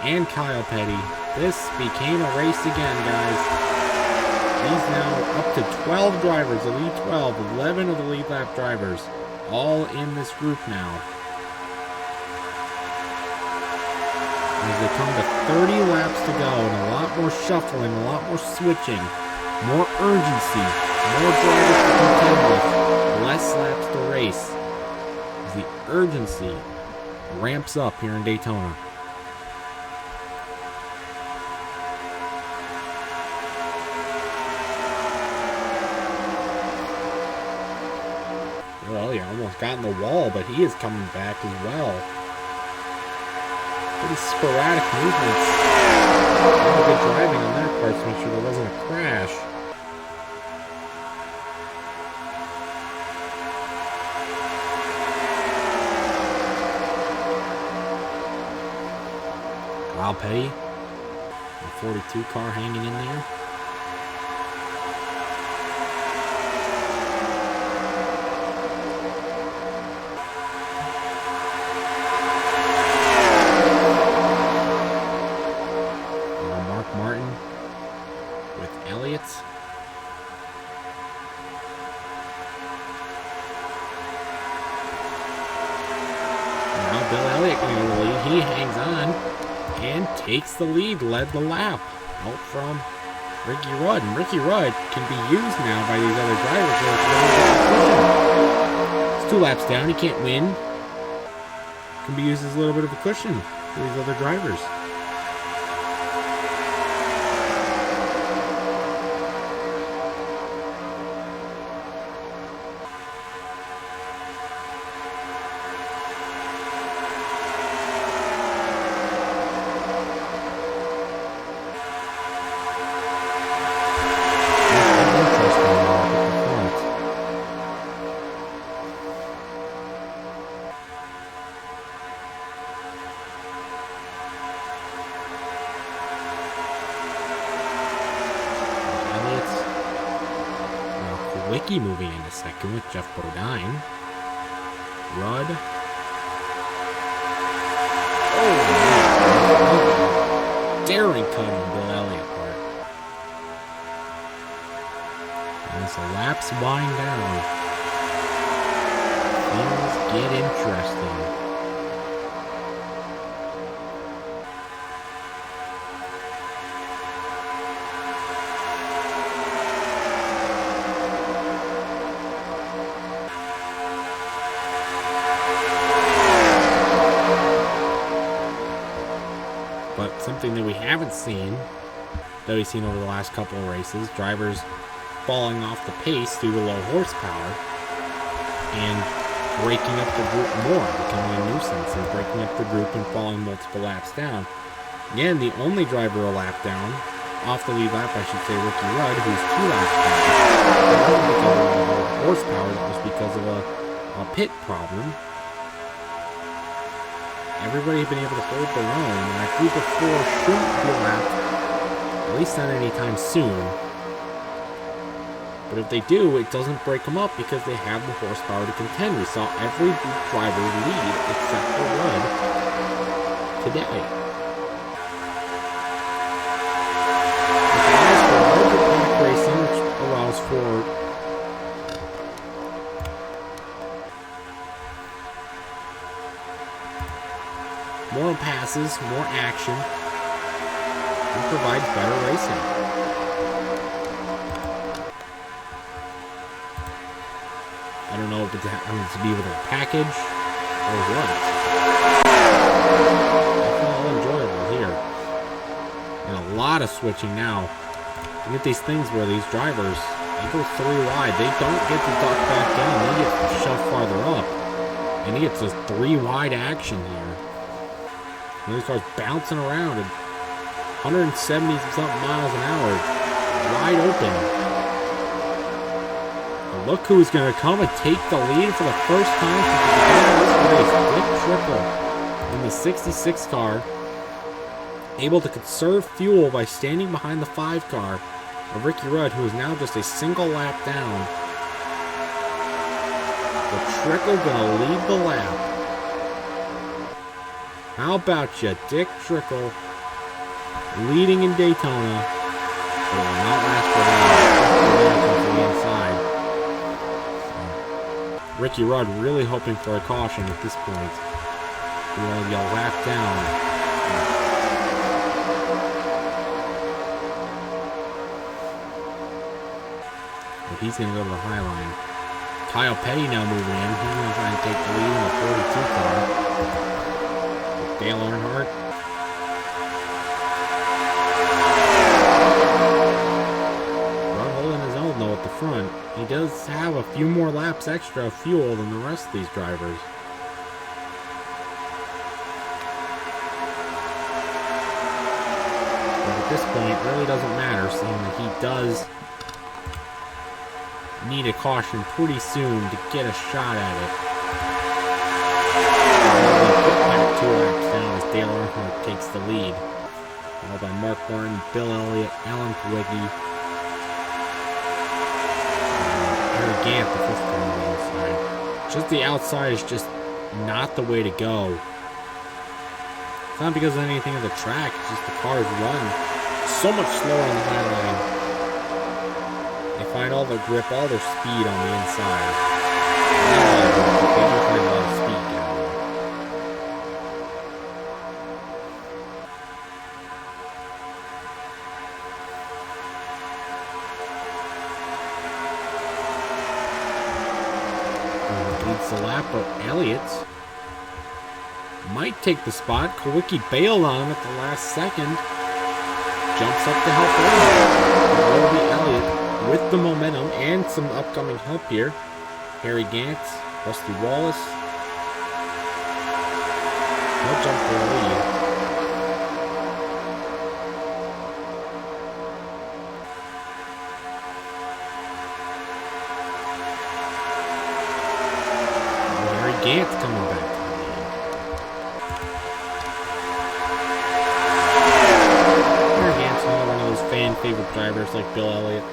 and Kyle Petty. This became a race again, guys. He's now up to 12 drivers, the lead 12, 11 of the lead lap drivers, all in this group now. As they come to 30 laps to go, and a lot more shuffling, a lot more switching, more urgency, more drivers to contend with, less laps to race. As the urgency ramps up here in Daytona. Well, he almost got in the wall, but he is coming back as well. Pretty sporadic movements. Really good driving on their part to make sure there wasn't a crash. Kyle Petty, the 42 car hanging in there. He hangs on and takes the lead, led the lap out from Ricky Rudd. And Ricky Rudd can be used now by these other drivers. It's 2 laps down, he can't win. Can be used as a little bit of a cushion for these other drivers. Wiki moving into second with Jeff Bodine. Rudd. Oh, daring cut on Bill Elliott part. And as the laps wind down, things get interesting. Something that we haven't seen, that we've seen over the last couple of races, drivers falling off the pace due to low horsepower and breaking up the group more, becoming a nuisance and breaking up the group and falling multiple laps down. Again, the only driver a lap down, off the lead lap, I should say, Ricky Rudd, who's 2 laps down. That wasn't because of low horsepower, that was because of a pit problem. Everybody's been able to hold their own, and that group of 4 shouldn't be lapped, at least not anytime soon. But if they do, it doesn't break them up because they have the horsepower to contend. We saw every driver lead except for Rudd today. This allows for larger pack racing, which allows for more passes, more action, and provides better racing. I don't know if it happens to be with a package Definitely enjoyable here. And a lot of switching now. You get these things where these drivers, they go 3 wide. They don't get to duck back down. They get shoved farther up. And he gets this 3 wide action here. And these cars bouncing around at 170-something miles an hour. Wide open. And look who's going to come and take the lead for the first time since the beginning of this race. Dick Trickle in the 66 car. Able to conserve fuel by standing behind the 5 car of Ricky Rudd, who is now just a single lap down. But Trickle gonna lead the lap. How about you, Dick Trickle, leading in Daytona, but it will not last for long. The inside. Ricky Rudd really hoping for a caution at this point. He will be a lap down. He's going to go to the high line. Kyle Petty now moving in. He's going to try and take the lead in the 42 car. Dale Earnhardt. Rudd holding his own though at the front. He does have a few more laps extra of fuel than the rest of these drivers. But at this point, it really doesn't matter, seeing that he does need a caution pretty soon to get a shot at it. Back 2 laps down as Dale Earnhardt takes the lead. Followed by Mark Martin, Bill Elliott, Alan Kawicki, Harry Gant, the 5th car on the outside. Just the outside is just not the way to go. It's not because of anything of the track, it's just the cars run so much slower on the high line. They find all their grip, all their speed on the inside. Not all of them, but they do find a lot of speed down there. Leads the lap, but Elliott might take the spot. Kawicki bailed on him at the last second. Jumps up to help Elliott. It will be Elliott with the momentum and some upcoming help here. Harry Gantz, Rusty Wallace. No jump for the lead. Harry Gantz coming back. Harry Gantz, another one of those fan favorite drivers like Bill Elliott.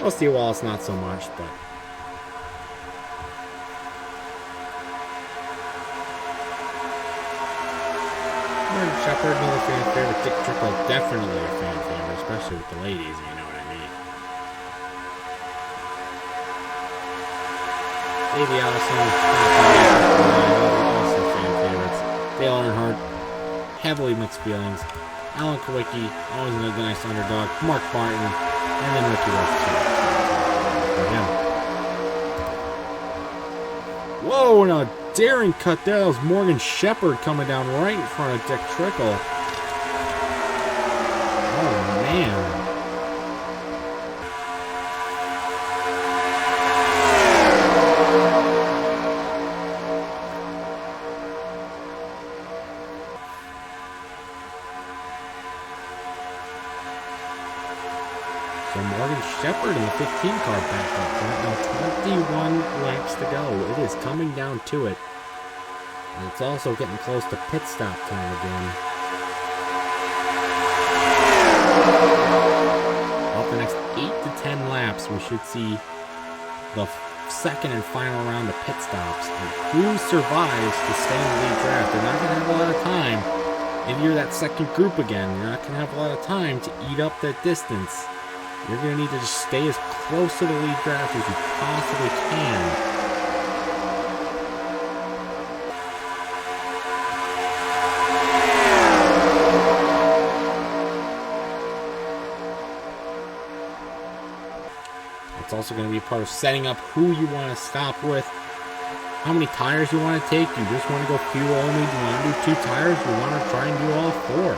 Rusty Wallace, not so much, but Martin Shepard, another fan favorite. Dick Trickle, definitely a fan favorite, especially with the ladies, if you know what I mean. Davey Allison, also fan favorites. Dale Earnhardt, heavily mixed feelings. Alan Kawicki, always a nice underdog. Mark Martin, and then Ricky Rudd. Whoa, and a daring cut there. That was Morgan Shepherd coming down right in front of Dick Trickle. Oh, man. So Morgan Shepherd in the 15 car back up front. Now 21 laps to go. It is coming down to it. And it's also getting close to pit stop time again. Well, the next 8 to 10 laps, we should see the second and final round of pit stops. And who survives to stay in the lead draft? They're not going to have a lot of time. If you're that second group again, you're not going to have a lot of time to eat up that distance. You're going to need to just stay as close to the lead draft as you possibly can. It's also going to be part of setting up who you want to stop with how many tires you want to take. You just want to go fuel only. Do you want to do 2 tires? You want to try and do all 4.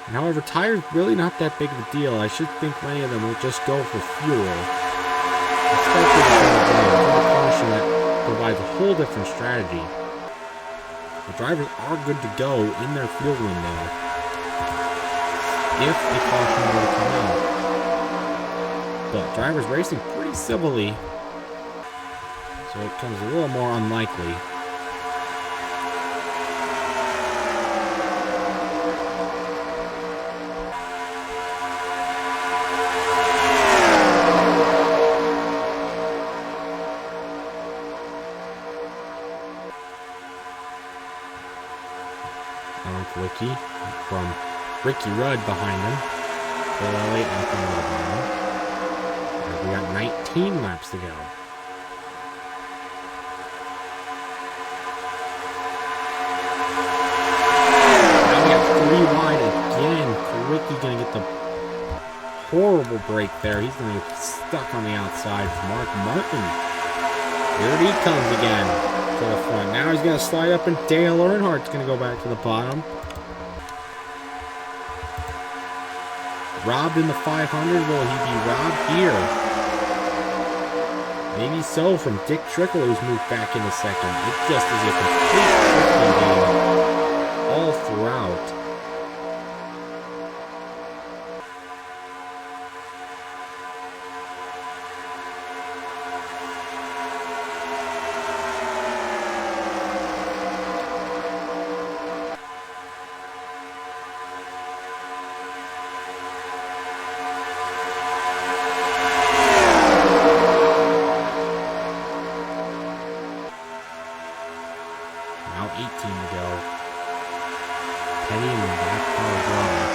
And however, tires really not that big of a deal. I should think many of them will just go for fuel. Especially the caution that provides a whole different strategy. The drivers are good to go in their fuel window if a caution were to come out. But drivers racing pretty civilly, so it comes a little more unlikely. Wiki from Ricky Rudd behind him. Bill Elliott and Colin behind him. We got 19 laps to go. Now we got 3 wide again. Ricky gonna get the horrible break there. He's gonna get stuck on the outside. Mark Martin. Here he comes again to the front. Now he's gonna slide up, and Dale Earnhardt's gonna go back to the bottom. Robbed in the 500, will he be robbed here? Maybe so from Dick Trickle, who's moved back into second. It just is a complete trickling game all throughout. Now 18 to go. Penny and that car drive.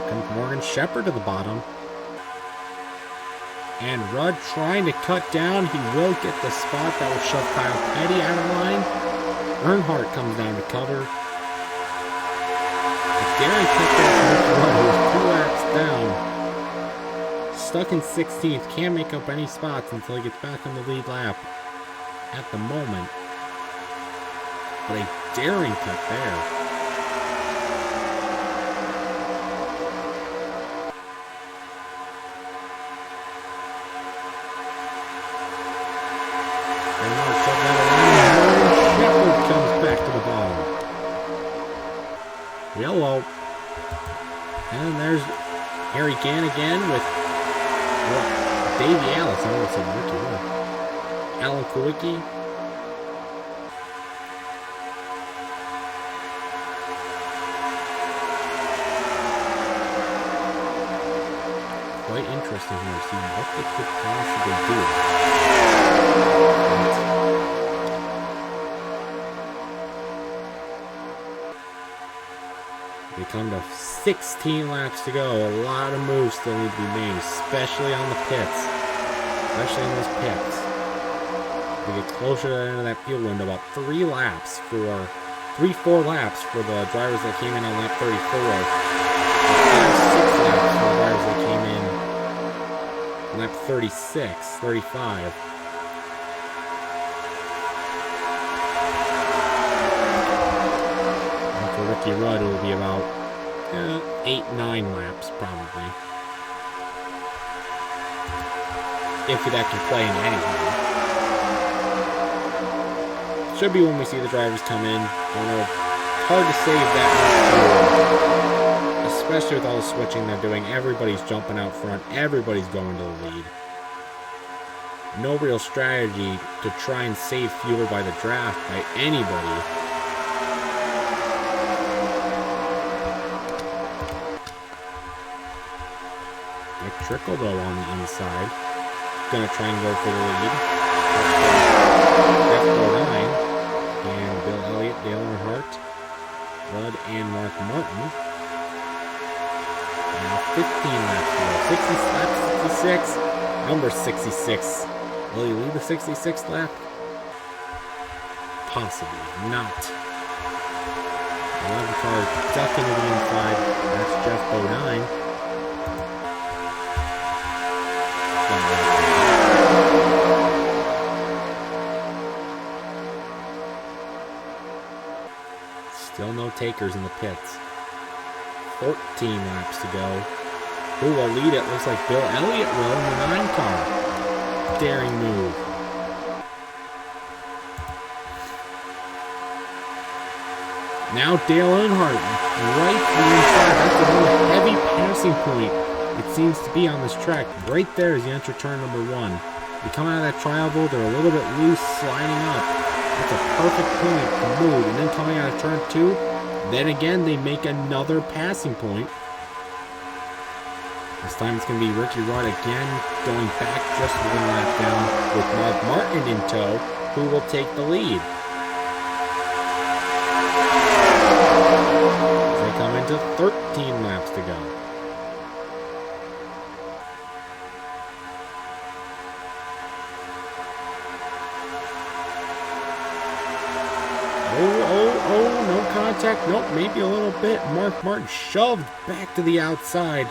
Comes Morgan Shepherd to the bottom. And Rudd trying to cut down. He will get the spot that will shove Kyle Petty out of line. Earnhardt comes down to cover. Gary picked up Rudd, who was 2 laps down. Stuck in 16th. Can't make up any spots until he gets back on the lead lap. At the moment, but a daring cut there. And Shepherd comes back to the bottom. Yellow. And there's Harry Gann again with Davey Ellis. I almost said Ricky. Alan Kulwicki. Quite interesting here to see what they could possibly do. We come to 16 laps to go. A lot of moves still need to be made, especially on the pits. Especially in those pits. We get closer to the end of that fuel window, about 4 laps for the drivers that came in on lap 34. 6 laps for the drivers that came in on lap 36, 35. And for Ricky Rudd, it will be about 8, 9 laps, probably. If that can play into anything. Should be when we see the drivers come in. Although it's hard to save that much fuel, especially with all the switching they're doing. Everybody's jumping out front. Everybody's going to the lead. No real strategy to try and save fuel by the draft by anybody. Nick Trickle, though, on the inside. Gonna try and go for the lead. F49. And Bill Elliott, Dale Earnhardt, Rudd, and Mark Martin. Now 15 laps to go. 66. Number 66. Will he lead the 66th lap? Possibly not. 11 cars ducking to the inside. That's Jeff Bodine. Still no takers in the pits. 14 laps to go. Who will lead it? Looks like Bill Elliott will in the 9 car. Daring move. Now Dale Earnhardt right to the inside. That's another heavy passing point. It seems to be on this track. Right there as you enter turn number 1. You come out of that tri-oval, they're a little bit loose, sliding up. That's a perfect point to move. And then coming out of turn 2, then again they make another passing point. This time it's going to be Ricky Rudd again, going back just 1 lap down with Mark Martin in tow, who will take the lead. As they come into 13 laps to go. Oh, no contact. Nope, maybe a little bit. Mark Martin shoved back to the outside.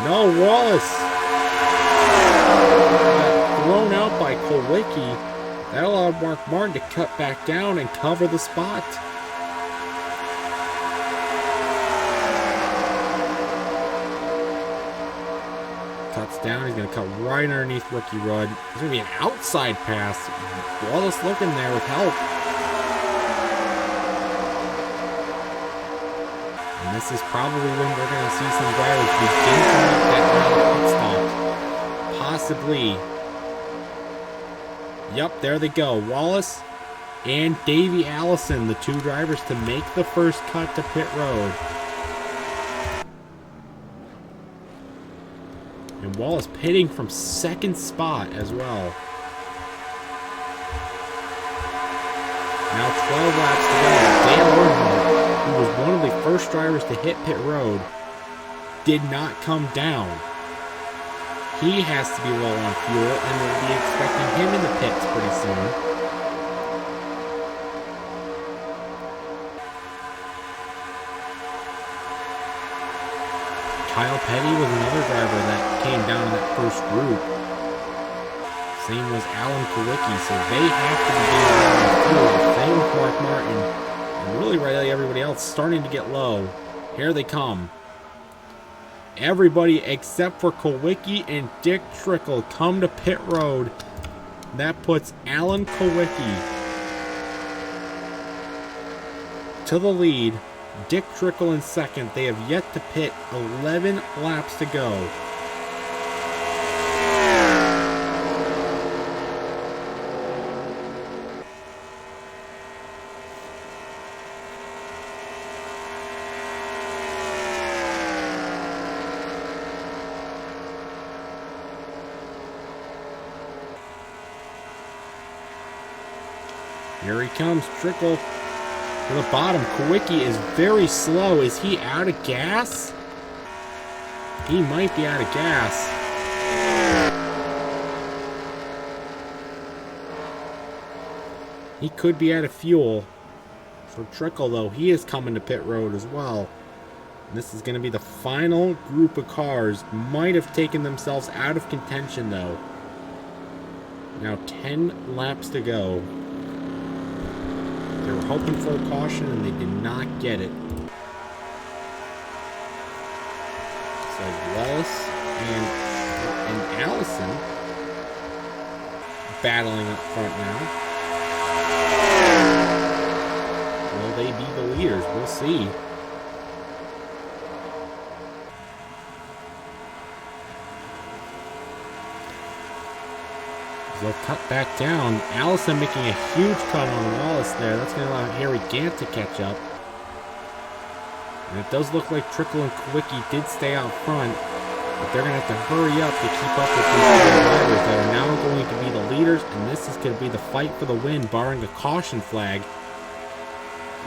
No, Wallace. Thrown out by Kulwicki. That allowed Mark Martin to cut back down and cover the spot. Cuts down. He's going to cut right underneath Ricky Rudd. There's going to be an outside pass. Wallace looking there with help. And this is probably when we're going to see some drivers begin to make that pit stop. Possibly. Yep, there they go. Wallace and Davey Allison, the 2 drivers to make the first cut to pit road. And Wallace pitting from 2nd spot as well. Now 12 laps to go. Dale Earnhardt, who was one of the first drivers to hit pit road, did not come down. He has to be low on fuel, and we'll be expecting him in the pits pretty soon. Kyle Petty was another driver that came down in that first group. Same was Alan Kulwicki, so they have to be getting low on fuel. Same with Mark Martin, and really right everybody else starting to get low. Here they come. Everybody except for Kulwicki and Dick Trickle come to pit road. That puts Alan Kulwicki to the lead. Dick Trickle in 2nd. They have yet to pit. 11 laps to go. Here he comes, Trickle to the bottom. Kulwicki is very slow. Is he out of gas? He might be out of gas. He could be out of fuel. For Trickle, though, he is coming to pit road as well. And this is going to be the final group of cars. Might have taken themselves out of contention, though. Now 10 laps to go. They were hoping for a caution, and they did not get it. So Wallace and Allison battling up front now. Will they be the leaders? We'll see. They'll cut back down. Allison making a huge cut on Wallace there. That's going to allow Harry Gant to catch up. And it does look like Trickle and Kulwicki did stay out front. But they're going to have to hurry up to keep up with these 2 drivers that are now going to be the leaders. And this is going to be the fight for the win, barring a caution flag.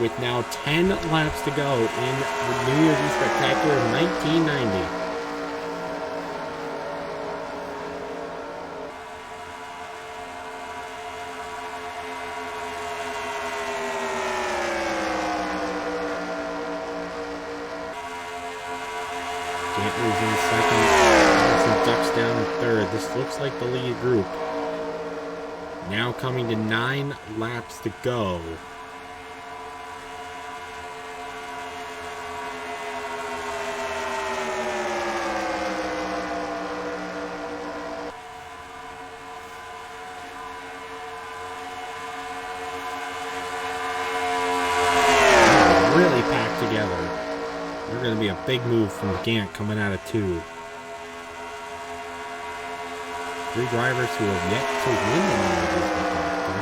With now 10 laps to go in the New Year's Eve Spectacular of 1990. Gantner's in 2nd. Allison ducks down in 3rd. This looks like the lead group. Now coming to 9 laps to go. going to be a big move from Gant coming out of 2. 3 drivers who have yet to win the New Year's Spectacular.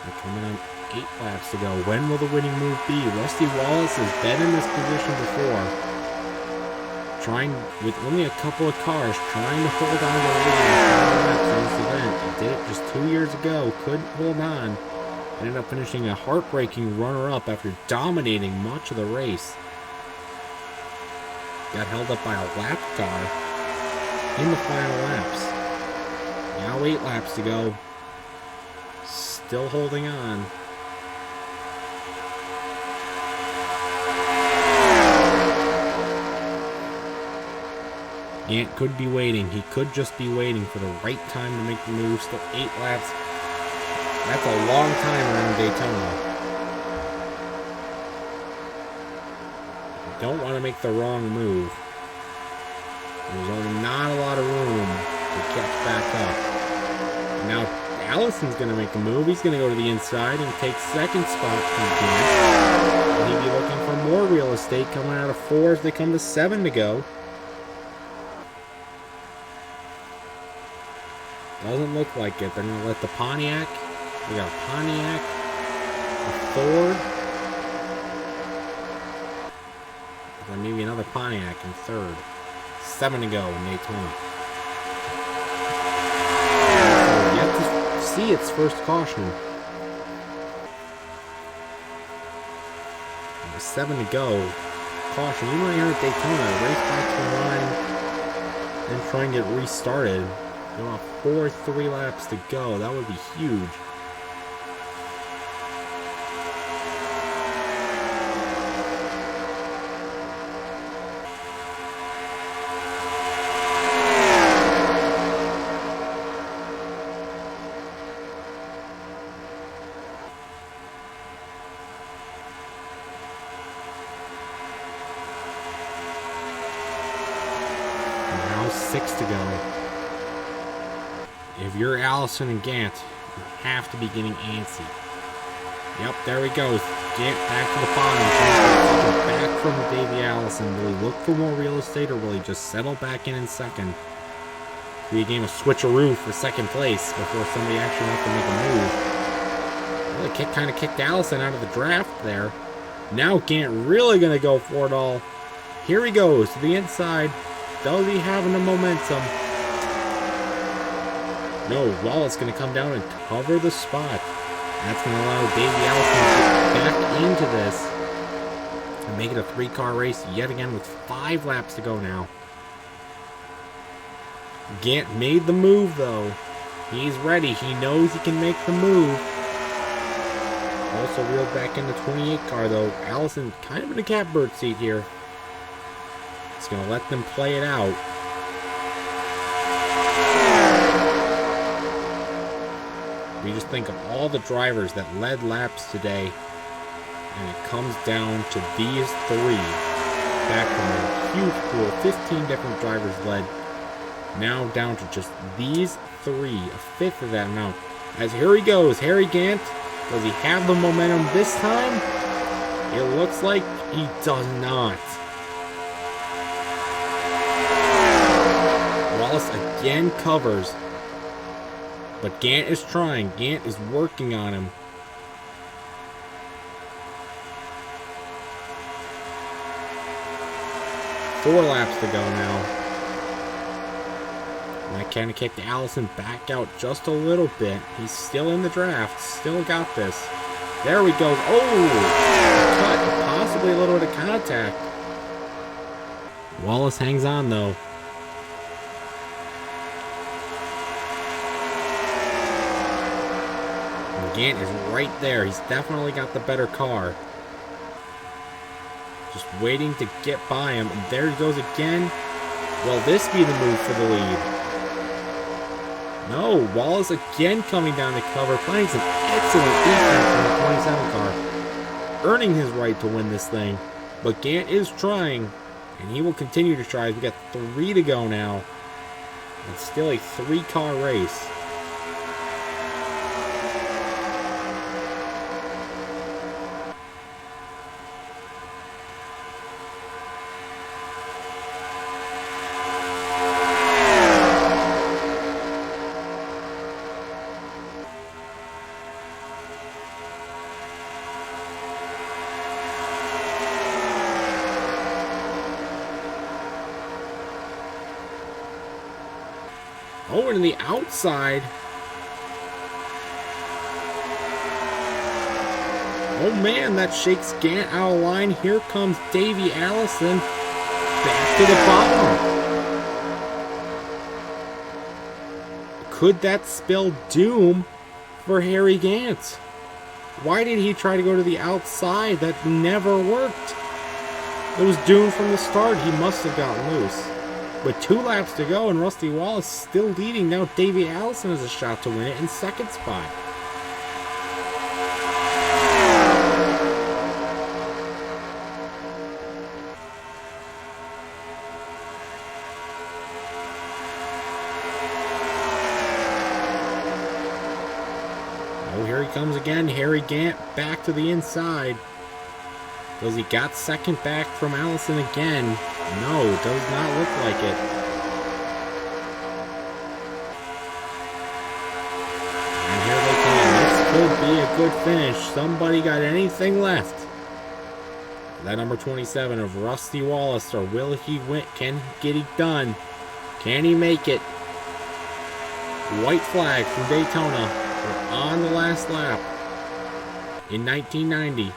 They're coming on 8 laps to go. When will the winning move be? Rusty Wallace has been in this position before. Trying, with only a couple of cars, trying to hold on to the lead in this event. He did it just 2 years ago. Couldn't hold on. Ended up finishing a heartbreaking runner-up after dominating much of the race. Got held up by a lap car in the final laps. Now 8 laps to go. Still holding on. Gant could be waiting. He could just be waiting for the right time to make the move. Still 8 laps. That's a long time around Daytona. You don't want to make the wrong move. There's not a lot of room to catch back up. Now Allison's going to make a move. He's going to go to the inside and take second spot from Gant. And he'd be looking for more real estate coming out of 4 as they come to 7 to go. Doesn't look like it. They're going to let the Pontiac. We got a Pontiac, a Ford, then maybe another Pontiac in 3rd. 7 to go in Daytona. So yet to see its first caution. And 7 to go. Caution. You might hear at Daytona, race back to the line, then try and get restarted. You want 3 laps to go. That would be huge. Now 6 to go. If you're Allison and Gant, you have to be getting antsy. Yep, there he goes. Gant back to the bottom. Back from Davey Allison. Will he look for more real estate or will he just settle back in 2nd? Be a game of switcheroo for 2nd place before somebody actually wants to make a move. Well, he kind of kicked Allison out of the draft there. Now Gant really going to go for it all. Here he goes to the inside. Does he have the momentum? No, Wallace going to come down and cover the spot. That's going to allow Davey Allison to get back into this and make it a 3-car race yet again with 5 laps to go now. Gant made the move though. He's ready. He knows he can make the move. Also reeled back in the 28 car though. Allison kind of in a catbird seat here. It's going to let them play it out. We just think of all the drivers that led laps today, and it comes down to these 3. Back from a huge pool, 15 different drivers led, now down to just these 3, a 5th of that amount. As here he goes, Harry Gant. Does he have the momentum this time? It looks like he does not. Wallace again covers. But Gant is trying. Gant is working on him. Four laps to go now. And that kind of kicked Allison back out just a little bit. He's still in the draft. Still got this. There we go. Oh! Cut. Possibly a little bit of contact. Wallace hangs on though. Gant is right there. He's definitely got the better car. Just waiting to get by him. And there he goes again. Will this be the move for the lead? No. Wallace again coming down to cover. Playing some excellent defense from the 27 car. Earning his right to win this thing. But Gant is trying. And he will continue to try. We got 3 to go now. It's still a 3-car race. Oh, and to the outside. Oh man, that shakes Gant out of line. Here comes Davey Allison back to the bottom. Could that spell doom for Harry Gant? Why did he try to go to the outside? That never worked. It was doomed from the start. He must have gotten loose. With 2 laps to go and Rusty Wallace still leading. Now Davey Allison has a shot to win it in second spot. Oh, here he comes again. Harry Gant back to the inside. Does he got second back from Allison again? No, does not look like it. And here they come. This could be a good finish. Somebody got anything left? That number 27 of Rusty Wallace, or will he win? Can he get it done? Can he make it? White flag from Daytona. We're on the last lap in 1990.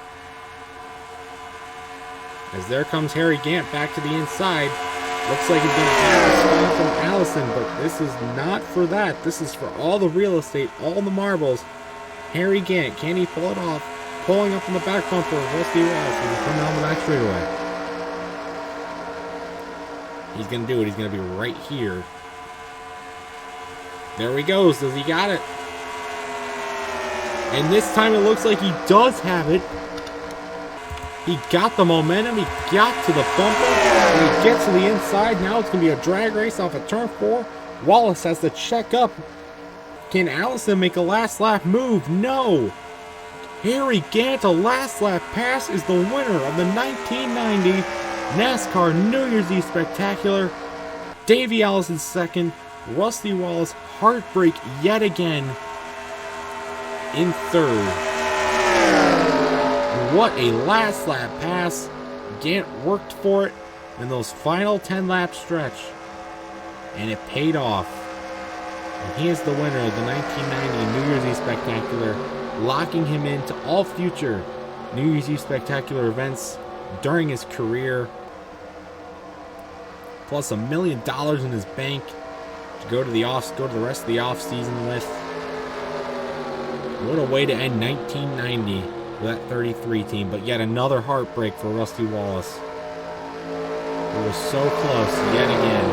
As there comes Harry Gant back to the inside. Looks like he's going to have a stall from Allison, but this is not for that. This is for all the real estate, all the marbles. Harry Gant, can he pull it off? Pulling up on the back bumper of Rusty Wallace as he's coming down the back straightaway. He's going to do it. He's going to be right here. There he goes. Does he got it? And this time it looks like he does have it. He got the momentum. He got to the bumper. And he gets to the inside. Now it's going to be a drag race off of turn 4. Wallace has to check up. Can Allison make a last lap move? No. Harry Gant, a last lap pass, is the winner of the 1990 NASCAR New Year's Eve Spectacular. Davey Allison second. Rusty Wallace, heartbreak yet again, in third. What a last lap pass. Gant worked for it in those final 10 lap stretch, and it paid off. And he is the winner of the 1990 New Year's Eve Spectacular, locking him into all future New Year's Eve Spectacular events during his career, plus $1 million in his bank to go to the rest of the off season with. What a way to end 1990 with that 33 team, but yet another heartbreak for Rusty Wallace. It was so close yet again.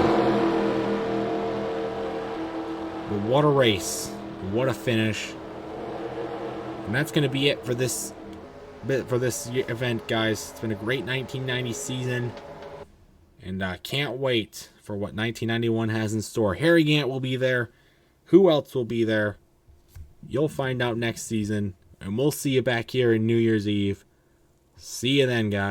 But what a race. What a finish. And that's going to be it for this event, guys. It's been a great 1990 season, and I can't wait for what 1991 has in store. Harry Gant will be there. Who else will be there? You'll find out next season, and we'll see you back here in New Year's Eve. See you then, guys.